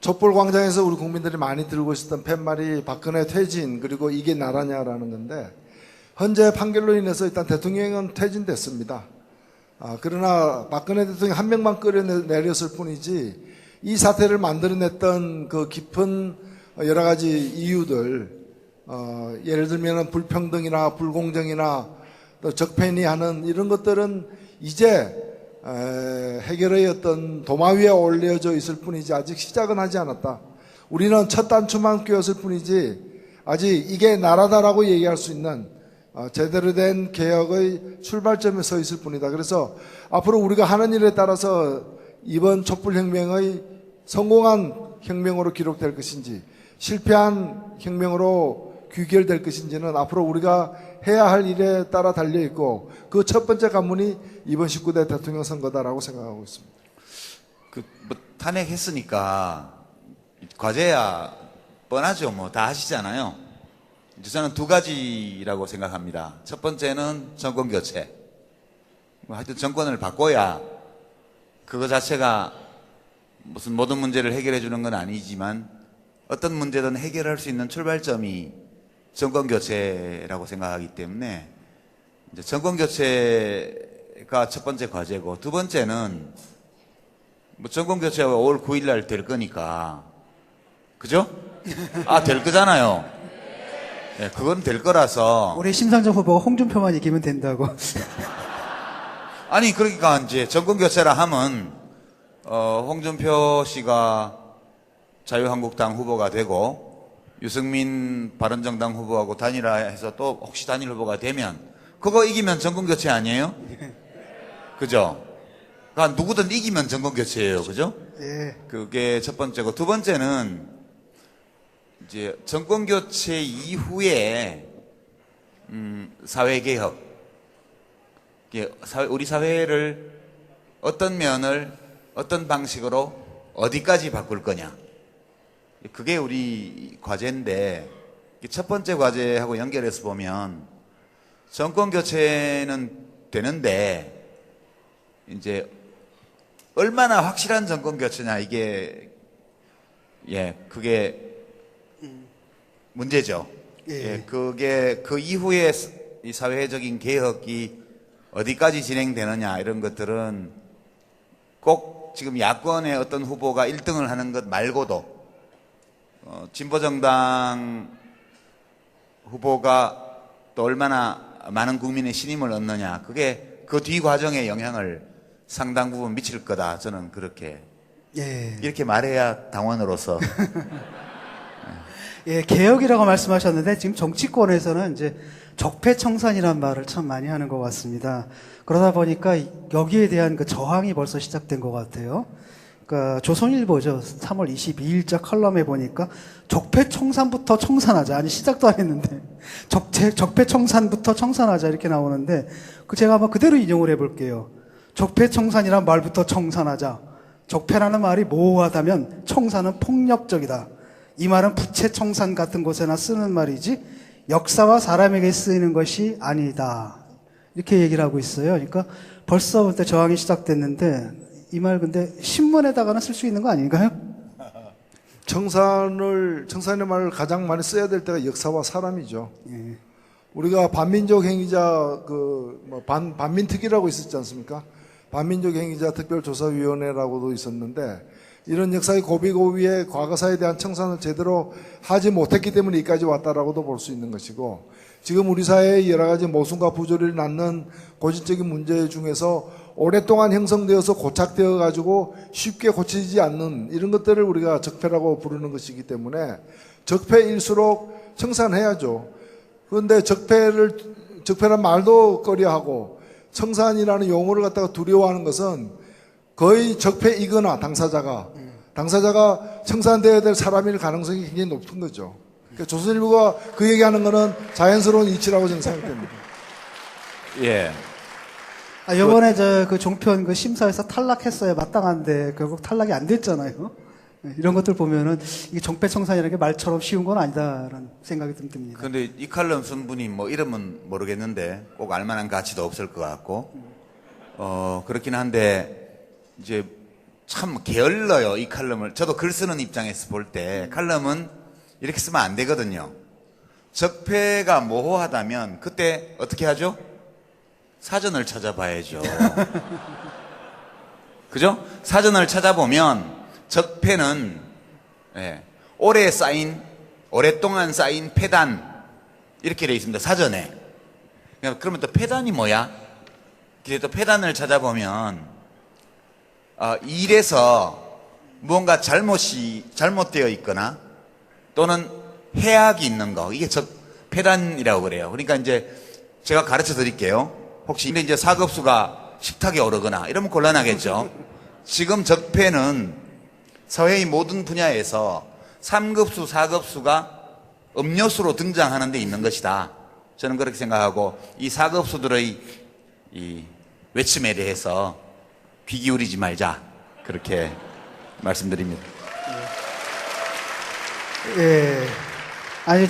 촛불광장에서 우리 국민들이 많이 들고 있었던 팻말이 박근혜 퇴진, 그리고 이게 나라냐라는 건데, 현재 판결로 인해서 일단 대통령은 퇴진됐습니다. 그러나 박근혜 대통령 한 명만 끌어내렸을 뿐이지, 이 사태를 만들어냈던 그 깊은 여러 가지 이유들, 예를 들면 불평등이나 불공정이나 또 적폐니 하는 이런 것들은 이제 해결의 어떤 도마 위에 올려져 있을 뿐이지 아직 시작은 하지 않았다. 우리는 첫 단추만 끼웠을 뿐이지 아직 이게 나라다라고 얘기할 수 있는 제대로 된 개혁의 출발점에 서 있을 뿐이다. 그래서 앞으로 우리가 하는 일에 따라서 이번 촛불혁명의 성공한 혁명으로 기록될 것인지 실패한 혁명으로 귀결될 것인지는 앞으로 우리가 해야 할 일에 따라 달려있고, 그 첫 번째 관문이 이번 19대 대통령 선거다라고 생각하고 있습니다. 탄핵했으니까 과제야 뻔하죠. 다 하시잖아요. 저는 두 가지라고 생각합니다. 첫 번째는 정권 교체. 하여튼 정권을 바꿔야 그거 자체가 무슨 모든 문제를 해결해 주는 건 아니지만 어떤 문제든 해결할 수 있는 출발점이 정권 교체라고 생각하기 때문에 이제 정권 교체가 첫 번째 과제고, 두 번째는 정권 교체가 5월 9일 날 될 거니까, 그죠? 될 거잖아요. 네, 그건 될 거라서. 우리 심상정 후보가 홍준표만 이기면 된다고. 아니, 그러니까 이제 정권 교체라 하면 홍준표 씨가 자유한국당 후보가 되고 유승민 바른정당 후보하고 단일화해서 또 혹시 단일 후보가 되면 그거 이기면 정권 교체 아니에요? 그죠? 그러니까 누구든 이기면 정권 교체예요. 그죠? 예. 그게 첫 번째고, 두 번째는 이제 정권 교체 이후에 사회 개혁. 우리 사회를 어떤 면을 어떤 방식으로 어디까지 바꿀 거냐. 그게 우리 과제인데, 첫 번째 과제하고 연결해서 보면 정권 교체는 되는데 이제 얼마나 확실한 정권 교체냐, 이게 그게 문제죠. 그게 그 이후에 이 사회적인 개혁이 어디까지 진행되느냐, 이런 것들은 꼭 지금 야권의 어떤 후보가 1등을 하는 것 말고도 진보정당 후보가 또 얼마나 많은 국민의 신임을 얻느냐, 그게 그 뒤 과정에 영향을 상당 부분 미칠 거다. 저는 그렇게 이렇게 말해야 당원으로서. 예, 개혁이라고 말씀하셨는데 지금 정치권에서는 이제 적폐청산이라는 말을 참 많이 하는 것 같습니다. 그러다 보니까 여기에 대한 그 저항이 벌써 시작된 것 같아요. 그러니까 조선일보죠. 3월 22일자 컬럼에 보니까 적폐청산부터 청산하자. 아니, 시작도 안 했는데 적폐청산부터 청산하자 이렇게 나오는데, 제가 한번 그대로 인용을 해볼게요. 적폐청산이란 말부터 청산하자. 적폐라는 말이 모호하다면 청산은 폭력적이다. 이 말은 부채청산 같은 곳에나 쓰는 말이지 역사와 사람에게 쓰이는 것이 아니다. 이렇게 얘기를 하고 있어요. 그러니까 벌써부터 저항이 시작됐는데, 이 말 근데 신문에다가는 쓸 수 있는 거 아닌가요? 청산의 말을 가장 많이 써야 될 때가 역사와 사람이죠. 예. 우리가 반민족 행위자 반민특위라고 있었지 않습니까? 반민족 행위자 특별조사위원회라고도 있었는데 이런 역사의 고비고비에 과거사에 대한 청산을 제대로 하지 못했기 때문에 여기까지 왔다라고도 볼 수 있는 것이고 지금 우리 사회의 여러 가지 모순과 부조리를 낳는 고질적인 문제 중에서 오랫동안 형성되어서 고착되어 가지고 쉽게 고치지 않는 이런 것들을 우리가 적폐라고 부르는 것이기 때문에 적폐일수록 청산해야죠. 그런데 적폐란 말도 꺼려하고 청산이라는 용어를 갖다가 두려워하는 것은 거의 적폐이거나 당사자가 청산되어야 될 사람일 가능성이 굉장히 높은 거죠. 그러니까 조선일보가 그 얘기하는 거는 자연스러운 이치라고 저는 생각됩니다. 예. 이번에 그 종편 그 심사에서 탈락했어야 마땅한데 결국 탈락이 안 됐잖아요. 이런 것들 보면은 이게 정폐청산이라는 게 말처럼 쉬운 건 아니다라는 생각이 좀 듭니다. 근데 이 칼럼 쓴 분이 뭐 이름은 모르겠는데 꼭 알만한 가치도 없을 것 같고, 그렇긴 한데, 이제 참 게을러요, 이 칼럼을. 저도 글 쓰는 입장에서 볼 때, 칼럼은 이렇게 쓰면 안 되거든요. 적폐가 모호하다면, 그때 어떻게 하죠? 사전을 찾아봐야죠. 그죠? 사전을 찾아보면, 적폐는 오랫동안 쌓인 폐단 이렇게 되어 있습니다. 사전에. 그러면 또 폐단이 뭐야? 그래서 또 폐단을 찾아보면 일에서 무언가 잘못되어 있거나 또는 해악이 있는 거 이게 폐단이라고 그래요. 그러니까 이제 제가 가르쳐 드릴게요. 혹시 근데 이제 사급수가 식탁에 오르거나 이러면 곤란하겠죠. 지금 적폐는 사회의 모든 분야에서 3급수, 4급수가 음료수로 등장하는 데 있는 것이다. 저는 그렇게 생각하고 이 4급수들의 이 외침에 대해서 귀 기울이지 말자. 그렇게 말씀드립니다. 예. 아니,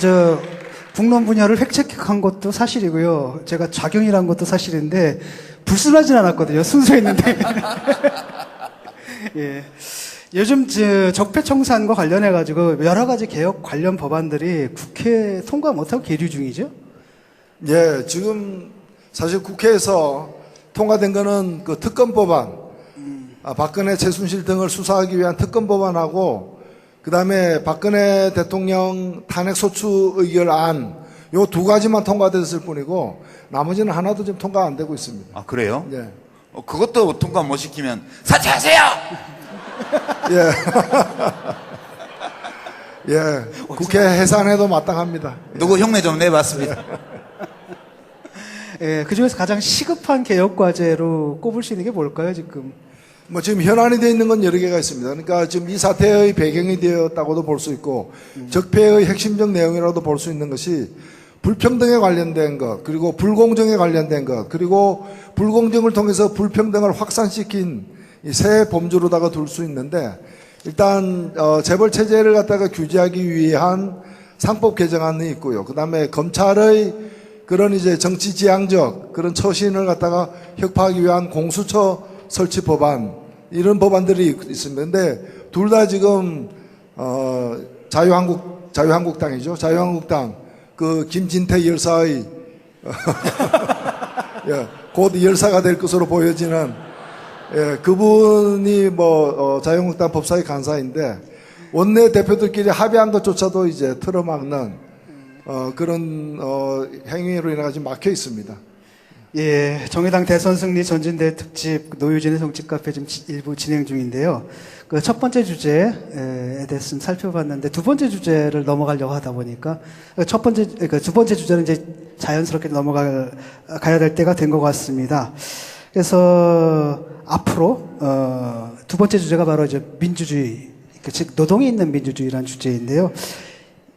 북론 분야를 획책한 것도 사실이고요. 제가 작용이란 것도 사실인데, 불순하진 않았거든요. 순수했는데. 예. 요즘 적폐청산과 관련해가지고 여러 가지 개혁 관련 법안들이 국회 통과 못하고 계류 중이죠? 예, 지금 사실 국회에서 통과된 거는 그 특검법안, 박근혜, 최순실 등을 수사하기 위한 특검법안하고 그 다음에 박근혜 대통령 탄핵소추 의결안 요 두 가지만 통과됐을 뿐이고 나머지는 하나도 지금 통과 안 되고 있습니다. 아, 그래요? 예. 그것도 통과 못 시키면 사퇴하세요! 예. 예. 국회 해산해도 마땅합니다. 누구 흉내 좀 내봤습니다. 예, 그 중에서 가장 시급한 개혁 과제로 꼽을 수 있는 게 뭘까요, 지금? 뭐 지금 현안이 되어 있는 건 여러 개가 있습니다. 그러니까 지금 이 사태의 배경이 되었다고도 볼 수 있고 적폐의 핵심적 내용이라고도 볼 수 있는 것이 불평등에 관련된 것, 그리고 불공정에 관련된 것, 그리고 불공정을 통해서 불평등을 확산시킨 이 새 범주로다가 둘 수 있는데 일단 재벌 체제를 갖다가 규제하기 위한 상법 개정안이 있고요. 그다음에 검찰의 그런 이제 정치 지향적 그런 처신을 갖다가 혁파하기 위한 공수처 설치 법안 이런 법안들이 있습니다. 근데 둘 다 지금 자유한국당이죠. 자유한국당 그 김진태 열사의 예, 곧 열사가 될 것으로 보여지는 예, 그분이 자유한국당 법사위 간사인데 원내 대표들끼리 합의한 것조차도 이제 틀어막는 그런 행위로 인해 지금 막혀 있습니다. 예, 정의당 대선 승리 전진대 특집 노유진의 정치 카페 지금 일부 진행 중인데요. 그 첫 번째 주제에 대해서 좀 살펴봤는데 두 번째 주제를 넘어가려고 하다 보니까 두 번째 주제는 이제 자연스럽게 가야 될 때가 된 것 같습니다. 그래서 앞으로 두 번째 주제가 바로 이제 민주주의, 즉 노동이 있는 민주주의라는 주제인데요.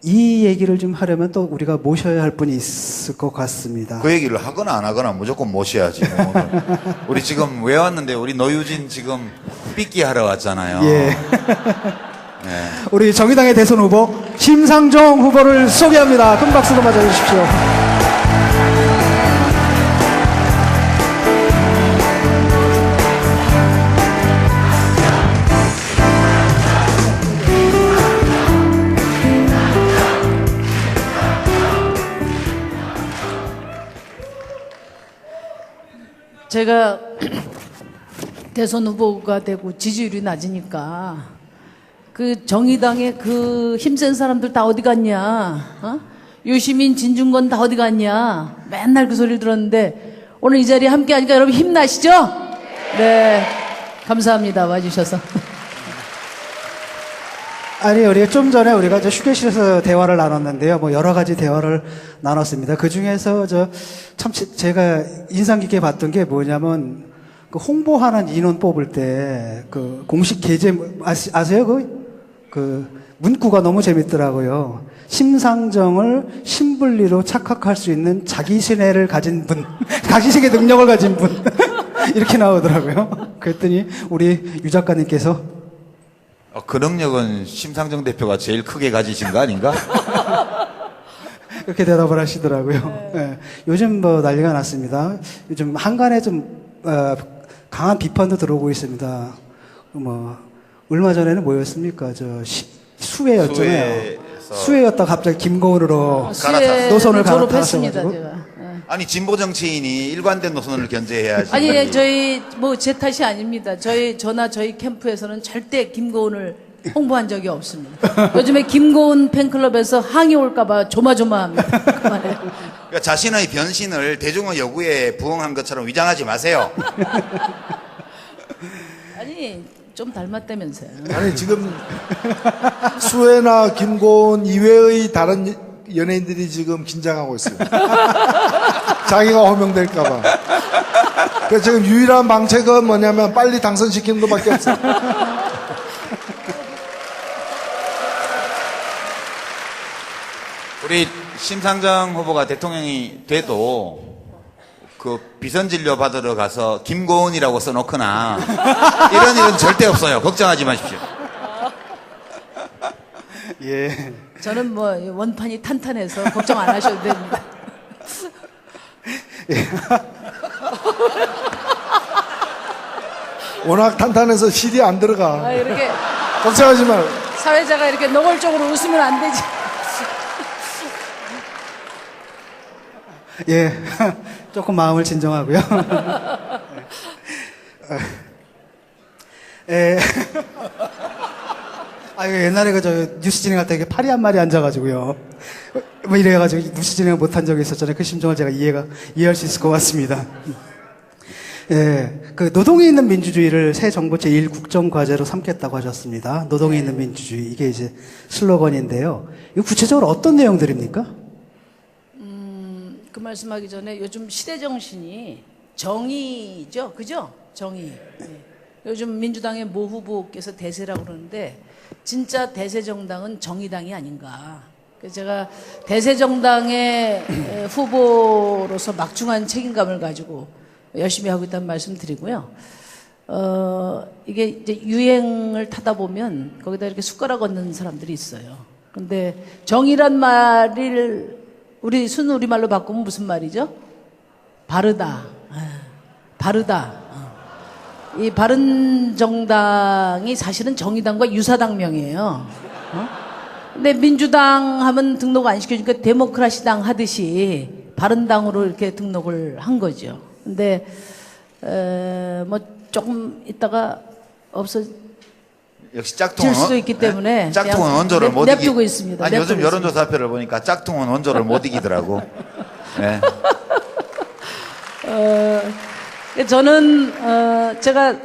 이 얘기를 좀 하려면 또 우리가 모셔야 할 분이 있을 것 같습니다. 그 얘기를 하거나 안 하거나 무조건 모셔야지. 우리 지금 왜 왔는데 우리 노유진 지금 삐끼 하러 왔잖아요. 예. 네. 우리 정의당의 대선 후보 심상정 후보를 소개합니다. 큰 박수로 맞아주십시오. 제가 대선 후보가 되고 지지율이 낮으니까 그 정의당의 그 힘센 사람들 다 어디 갔냐? 어? 유시민, 진중권 다 어디 갔냐? 맨날 그 소리를 들었는데 오늘 이 자리에 함께 하니까 여러분 힘나시죠? 네. 감사합니다. 와주셔서. 아니, 우리가 좀 전에 우리가 저 휴게실에서 대화를 나눴는데요. 뭐 여러 가지 대화를 나눴습니다. 그 중에서 참 제가 인상 깊게 봤던 게 뭐냐면 그 홍보하는 인원 뽑을 때 그 공식 계제 아세요? 그 문구가 너무 재밌더라고요. 심상정을 신분리로 착각할 수 있는 자기신뢰를 가진 분, 자기신의 능력을 가진 분 이렇게 나오더라고요. 그랬더니 우리 유 작가님께서 그 능력은 심상정 대표가 제일 크게 가지신 거 아닌가? 그렇게 대답을 하시더라고요. 예. 요즘 뭐 난리가 났습니다. 요즘 한간에 좀 강한 비판도 들어오고 있습니다. 뭐 얼마 전에는 뭐였습니까? 수혜였잖아요. 수혜였다 갑자기 김고은으로 노선을 졸업했습니다. 갈아타셔가지고. 제가. 아니 진보 정치인이 일관된 노선을 견제해야지. 아니, 저희 뭐 제 탓이 아닙니다. 저희 캠프에서는 절대 김고은을 홍보한 적이 없습니다. 요즘에 김고은 팬클럽에서 항의 올까봐 조마조마합니다. 그만해요. 그러니까 자신의 변신을 대중의 요구에 부응한 것처럼 위장하지 마세요. 아니, 좀 닮았다면서요. 아니 지금 수혜나 김고은 이외의 다른 연예인들이 지금 긴장하고 있어요. 자기가 호명될까봐. 그래서 지금 유일한 방책은 뭐냐면 빨리 당선시키는 것밖에 없어요. 우리 심상정 후보가 대통령이 돼도 그 비선진료 받으러 가서 김고은이라고 써놓거나 이런 일은 절대 없어요. 걱정하지 마십시오. 예. 저는 뭐 원판이 탄탄해서 걱정 안 하셔도 됩니다. 워낙 탄탄해서 실이 안 들어가. 이렇게 걱정하지 말. 사회자가 이렇게 노골적으로 웃으면 안 되지. 예. 조금 마음을 진정하고요. 예. 옛날에 뉴스 진행할 때 파리 한 마리 앉아가지고요. 뭐 이래가지고 뉴스 진행을 못한 적이 있었잖아요. 그 심정을 제가 이해할 수 있을 것 같습니다. 예. 그 노동에 있는 민주주의를 새 정부 제1국정 과제로 삼겠다고 하셨습니다. 노동에 있는 민주주의. 이게 이제 슬로건인데요. 이거 구체적으로 어떤 내용들입니까? 그 말씀하기 전에 요즘 시대 정신이 정의죠, 그죠? 정의. 네. 요즘 민주당의 모 후보께서 대세라고 그러는데 진짜 대세 정당은 정의당이 아닌가. 그래서 제가 대세 정당의 후보로서 막중한 책임감을 가지고 열심히 하고 있다는 말씀 드리고요. 이게 이제 유행을 타다 보면 거기다 이렇게 숟가락 얹는 사람들이 있어요. 근데 정의란 말을 우리 순우리말로 바꾸면 무슨 말이죠? 바르다. 바르다. 이 바른정당이 사실은 정의당과 유사당명이에요. 근데 민주당 하면 등록 안 시켜주니까 데모크라시당 하듯이 바른당으로 이렇게 등록을 한 거죠. 근데 뭐 조금 있다가 역시 짝퉁은 수도 있기 때문에 네? 짝퉁은 원조를 못 냅두고 있습니다. 아니 요즘 냅두고 여론조사표를 보니까 짝퉁은 원조를 못 이기더라고. 네. 저는 제가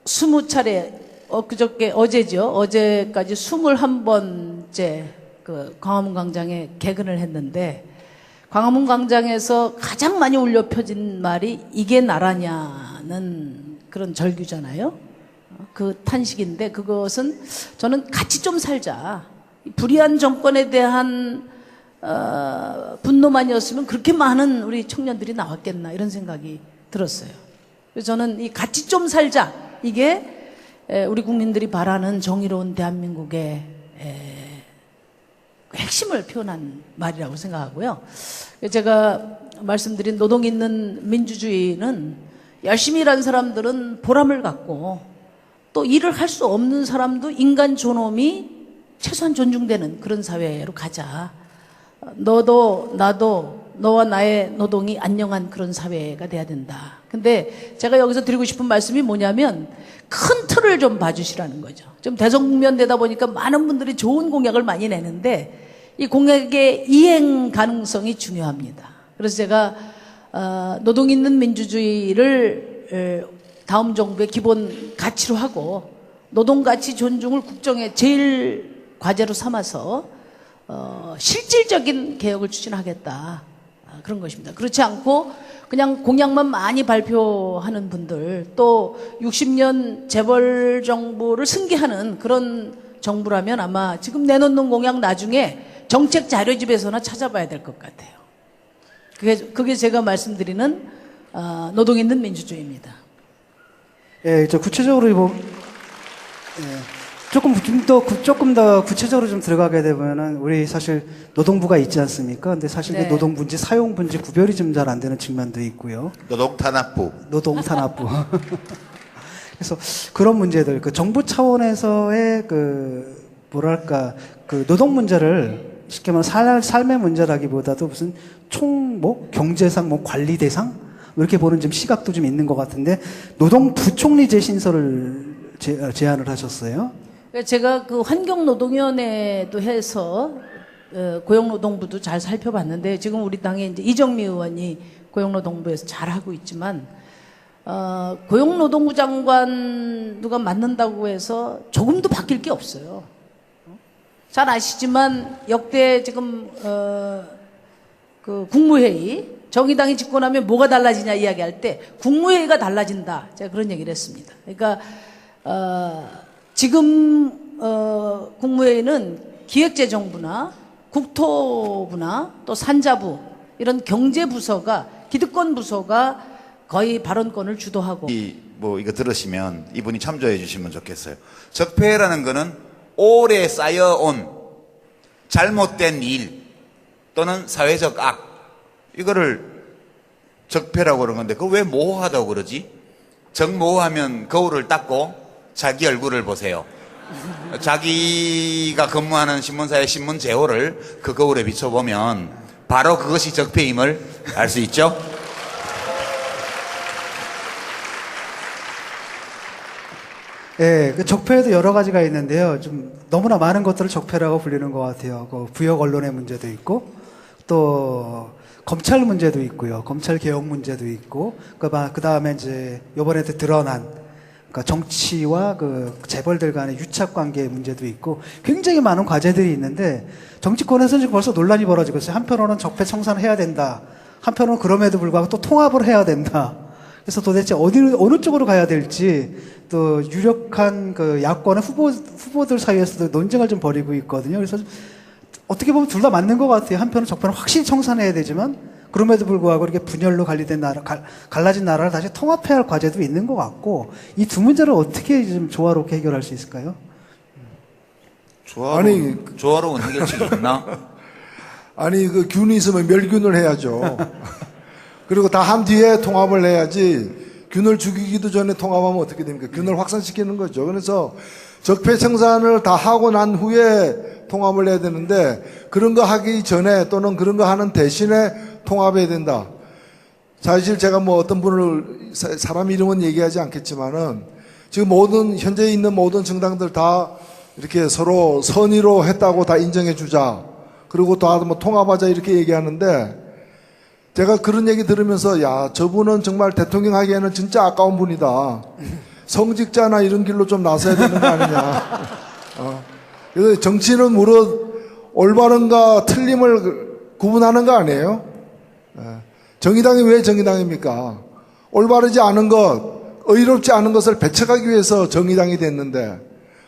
20차례 어제까지 21번째 그 광화문 광장에 개근을 했는데 광화문 광장에서 가장 많이 울려 펴진 말이 이게 나라냐는 그런 절규잖아요. 그 탄식인데 그것은 저는 같이 좀 살자. 불의한 정권에 대한 분노만이었으면 그렇게 많은 우리 청년들이 나왔겠나 이런 생각이 들었어요. 그래서 저는 이 같이 좀 살자 이게 우리 국민들이 바라는 정의로운 대한민국의 핵심을 표현한 말이라고 생각하고요. 제가 말씀드린 노동 있는 민주주의는 열심히 일한 사람들은 보람을 갖고 또 일을 할 수 없는 사람도 인간 존엄이 최소한 존중되는 그런 사회로 가자. 너도 나도 너와 나의 노동이 안녕한 그런 사회가 돼야 된다. 근데 제가 여기서 드리고 싶은 말씀이 뭐냐면 큰 틀을 좀 봐주시라는 거죠. 좀 대선국면 되다 보니까 많은 분들이 좋은 공약을 많이 내는데 이 공약의 이행 가능성이 중요합니다. 그래서 제가 노동 있는 민주주의를 다음 정부의 기본 가치로 하고 노동 가치 존중을 국정의 제일 과제로 삼아서 실질적인 개혁을 추진하겠다. 그런 것입니다. 그렇지 않고 그냥 공약만 많이 발표하는 분들, 또 60년 재벌 정부를 승계하는 그런 정부라면 아마 지금 내놓는 공약 나중에 정책 자료집에서나 찾아봐야 될 것 같아요. 그게 제가 말씀드리는 노동 있는 민주주의입니다. 예, 저 구체적으로 조금 더 구체적으로 좀 들어가게 되면은 우리 사실 노동부가 있지 않습니까? 근데 사실 네. 그 노동분지 사용분지 구별이 좀 잘 안 되는 측면도 있고요. 노동탄압부. 노동탄압부. 그래서 그런 문제들, 그 정부 차원에서의 그 뭐랄까 그 노동 문제를 쉽게 말하면 삶의 문제라기보다도 무슨 경제상 관리 대상 이렇게 보는 좀 시각도 좀 있는 것 같은데 노동부총리 재신설을 제안을 하셨어요. 제가 그 환경노동위원회도 해서 고용노동부도 잘 살펴봤는데 지금 우리 당에 이제 이정미 의원이 고용노동부에서 잘 하고 있지만 고용노동부 장관 누가 맡는다고 해서 조금도 바뀔 게 없어요. 잘 아시지만 역대 지금 그 국무회의 정의당이 집권하면 뭐가 달라지냐 이야기할 때 국무회의가 달라진다. 제가 그런 얘기를 했습니다. 그러니까 지금 국무회의는 기획재정부나 국토부나 또 산자부 이런 경제부서가 기득권 부서가 거의 발언권을 주도하고 이거 들으시면 이분이 참조해 주시면 좋겠어요. 적폐라는 거는 오래 쌓여온 잘못된 일 또는 사회적 악 이거를 적폐라고 그러는 건데 그거 왜 모호하다고 그러지? 정모호하면 거울을 닦고 자기 얼굴을 보세요. 자기가 근무하는 신문사의 신문 제호를 그 거울에 비춰보면 바로 그것이 적폐임을 알 수 있죠. 예, 그 적폐에도 여러 가지가 있는데요. 좀 너무나 많은 것들을 적폐라고 불리는 것 같아요. 그 부역 언론의 문제도 있고, 또 검찰 문제도 있고요. 검찰 개혁 문제도 있고, 그 다음에 이제 요번에도 드러난 그러니까 정치와 그 재벌들 간의 유착 관계 문제도 있고 굉장히 많은 과제들이 있는데 정치권에서 지금 벌써 논란이 벌어지고 있어요. 한편으로는 적폐 청산을 해야 된다. 한편으로는 그럼에도 불구하고 또 통합을 해야 된다. 그래서 도대체 어느 쪽으로 가야 될지 또 유력한 그 야권의 후보들 사이에서도 논쟁을 좀 벌이고 있거든요. 그래서 어떻게 보면 둘 다 맞는 것 같아요. 한편은 적폐는 확실히 청산해야 되지만 그럼에도 불구하고 이렇게 분열로 갈라진 나라를 다시 통합해야 할 과제도 있는 것 같고 이 두 문제를 어떻게 좀 조화롭게 해결할 수 있을까요? 조화로운 해결책이 있나? 아니 그 균이 있으면 멸균을 해야죠. 그리고 다 한 뒤에 통합을 해야지 균을 죽이기도 전에 통합하면 어떻게 됩니까? 균을 확산시키는 거죠. 그래서 적폐 청산을 다 하고 난 후에 통합을 해야 되는데 그런 거 하기 전에 또는 그런 거 하는 대신에 통합해야 된다. 사실 제가 뭐 어떤 분을 사람 이름은 얘기하지 않겠지만은 지금 현재 있는 모든 정당들 다 이렇게 서로 선의로 했다고 다 인정해 주자. 그리고 다 뭐 통합하자 이렇게 얘기하는데 제가 그런 얘기 들으면서 야, 저분은 정말 대통령 하기에는 진짜 아까운 분이다. 성직자나 이런 길로 좀 나서야 되는 거 아니냐. 그래서 정치는 무릇 올바른가 틀림을 구분하는 거 아니에요? 정의당이 왜 정의당입니까? 올바르지 않은 것, 의롭지 않은 것을 배척하기 위해서 정의당이 됐는데,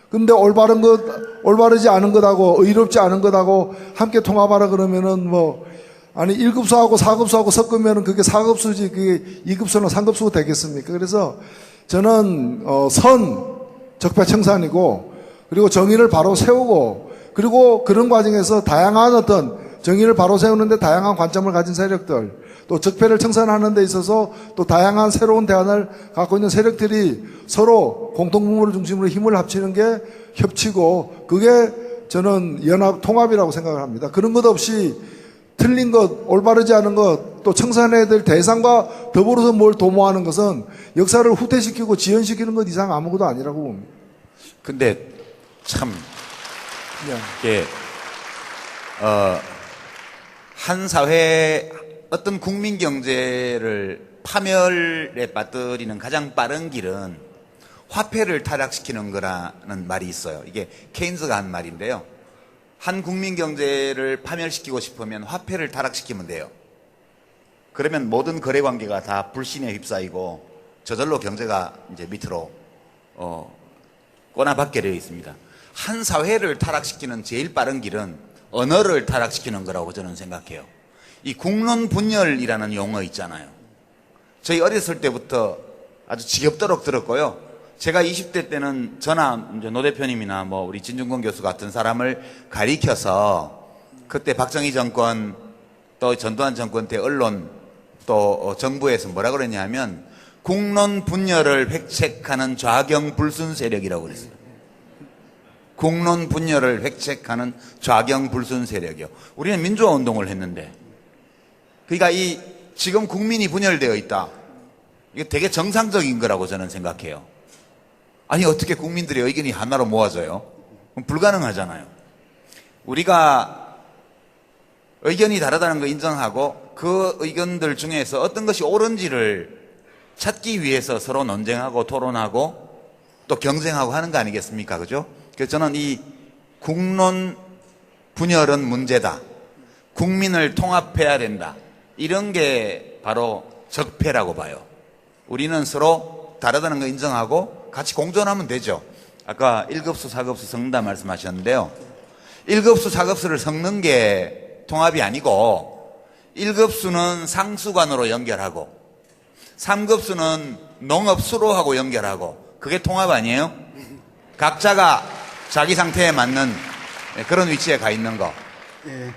근데 올바르지 않은 것하고 의롭지 않은 것하고 함께 통합하라 그러면은 아니 1급수하고 4급수하고 섞으면은 그게 4급수지 그게 2급수나 3급수가 되겠습니까? 그래서 저는 적폐 청산이고 그리고 정의를 바로 세우고 그리고 그런 과정에서 다양한 어떤 정의를 바로 세우는데 다양한 관점을 가진 세력들 또 적폐를 청산하는 데 있어서 또 다양한 새로운 대안을 갖고 있는 세력들이 서로 공동분모를 중심으로 힘을 합치는 게 협치고 그게 저는 통합이라고 생각을 합니다. 그런 것 없이 틀린 것, 올바르지 않은 것, 또 청산해야 될 대상과 더불어서 뭘 도모하는 것은 역사를 후퇴시키고 지연시키는 것 이상 아무것도 아니라고 봅니다. 근데 참 네. 이게 한 사회 어떤 국민 경제를 파멸에 빠뜨리는 가장 빠른 길은 화폐를 타락시키는 거라는 말이 있어요. 이게 케인즈가 한 말인데요. 한 국민 경제를 파멸시키고 싶으면 화폐를 타락시키면 돼요. 그러면 모든 거래 관계가 다 불신에 휩싸이고 저절로 경제가 이제 밑으로 꼬나박게 되어 있습니다. 한 사회를 타락시키는 제일 빠른 길은 언어를 타락시키는 거라고 저는 생각해요. 이 국론 분열이라는 용어 있잖아요. 저희 어렸을 때부터 아주 지겹도록 들었고요. 제가 20대 때는 저나 이제 노 대표님이나 뭐 우리 진중권 교수 같은 사람을 가리켜서 그때 박정희 정권 또 전두환 정권 때 언론 또 정부에서 뭐라 그랬냐면 국론 분열을 획책하는 좌경불순 세력이라고 그랬어요. 국론 분열을 획책하는 좌경불순 세력이요. 우리는 민주화 운동을 했는데, 그러니까 이 지금 국민이 분열되어 있다. 이게 되게 정상적인 거라고 저는 생각해요. 아니 어떻게 국민들의 의견이 하나로 모아져요? 그럼 불가능하잖아요. 우리가 의견이 다르다는 거 인정하고 그 의견들 중에서 어떤 것이 옳은지를 찾기 위해서 서로 논쟁하고 토론하고 또 경쟁하고 하는 거 아니겠습니까? 그죠? 그래서 저는 이 국론 분열은 문제다. 국민을 통합해야 된다. 이런 게 바로 적폐라고 봐요. 우리는 서로 다르다는 거 인정하고 같이 공존하면 되죠. 아까 1급수, 4급수 섞는다 말씀하셨는데요. 1급수, 4급수를 섞는 게 통합이 아니고 1급수는 상수관으로 연결하고 3급수는 농업 수로하고 연결하고 그게 통합 아니에요? 각자가 자기 상태에 맞는 그런 위치에 가 있는 거. 예.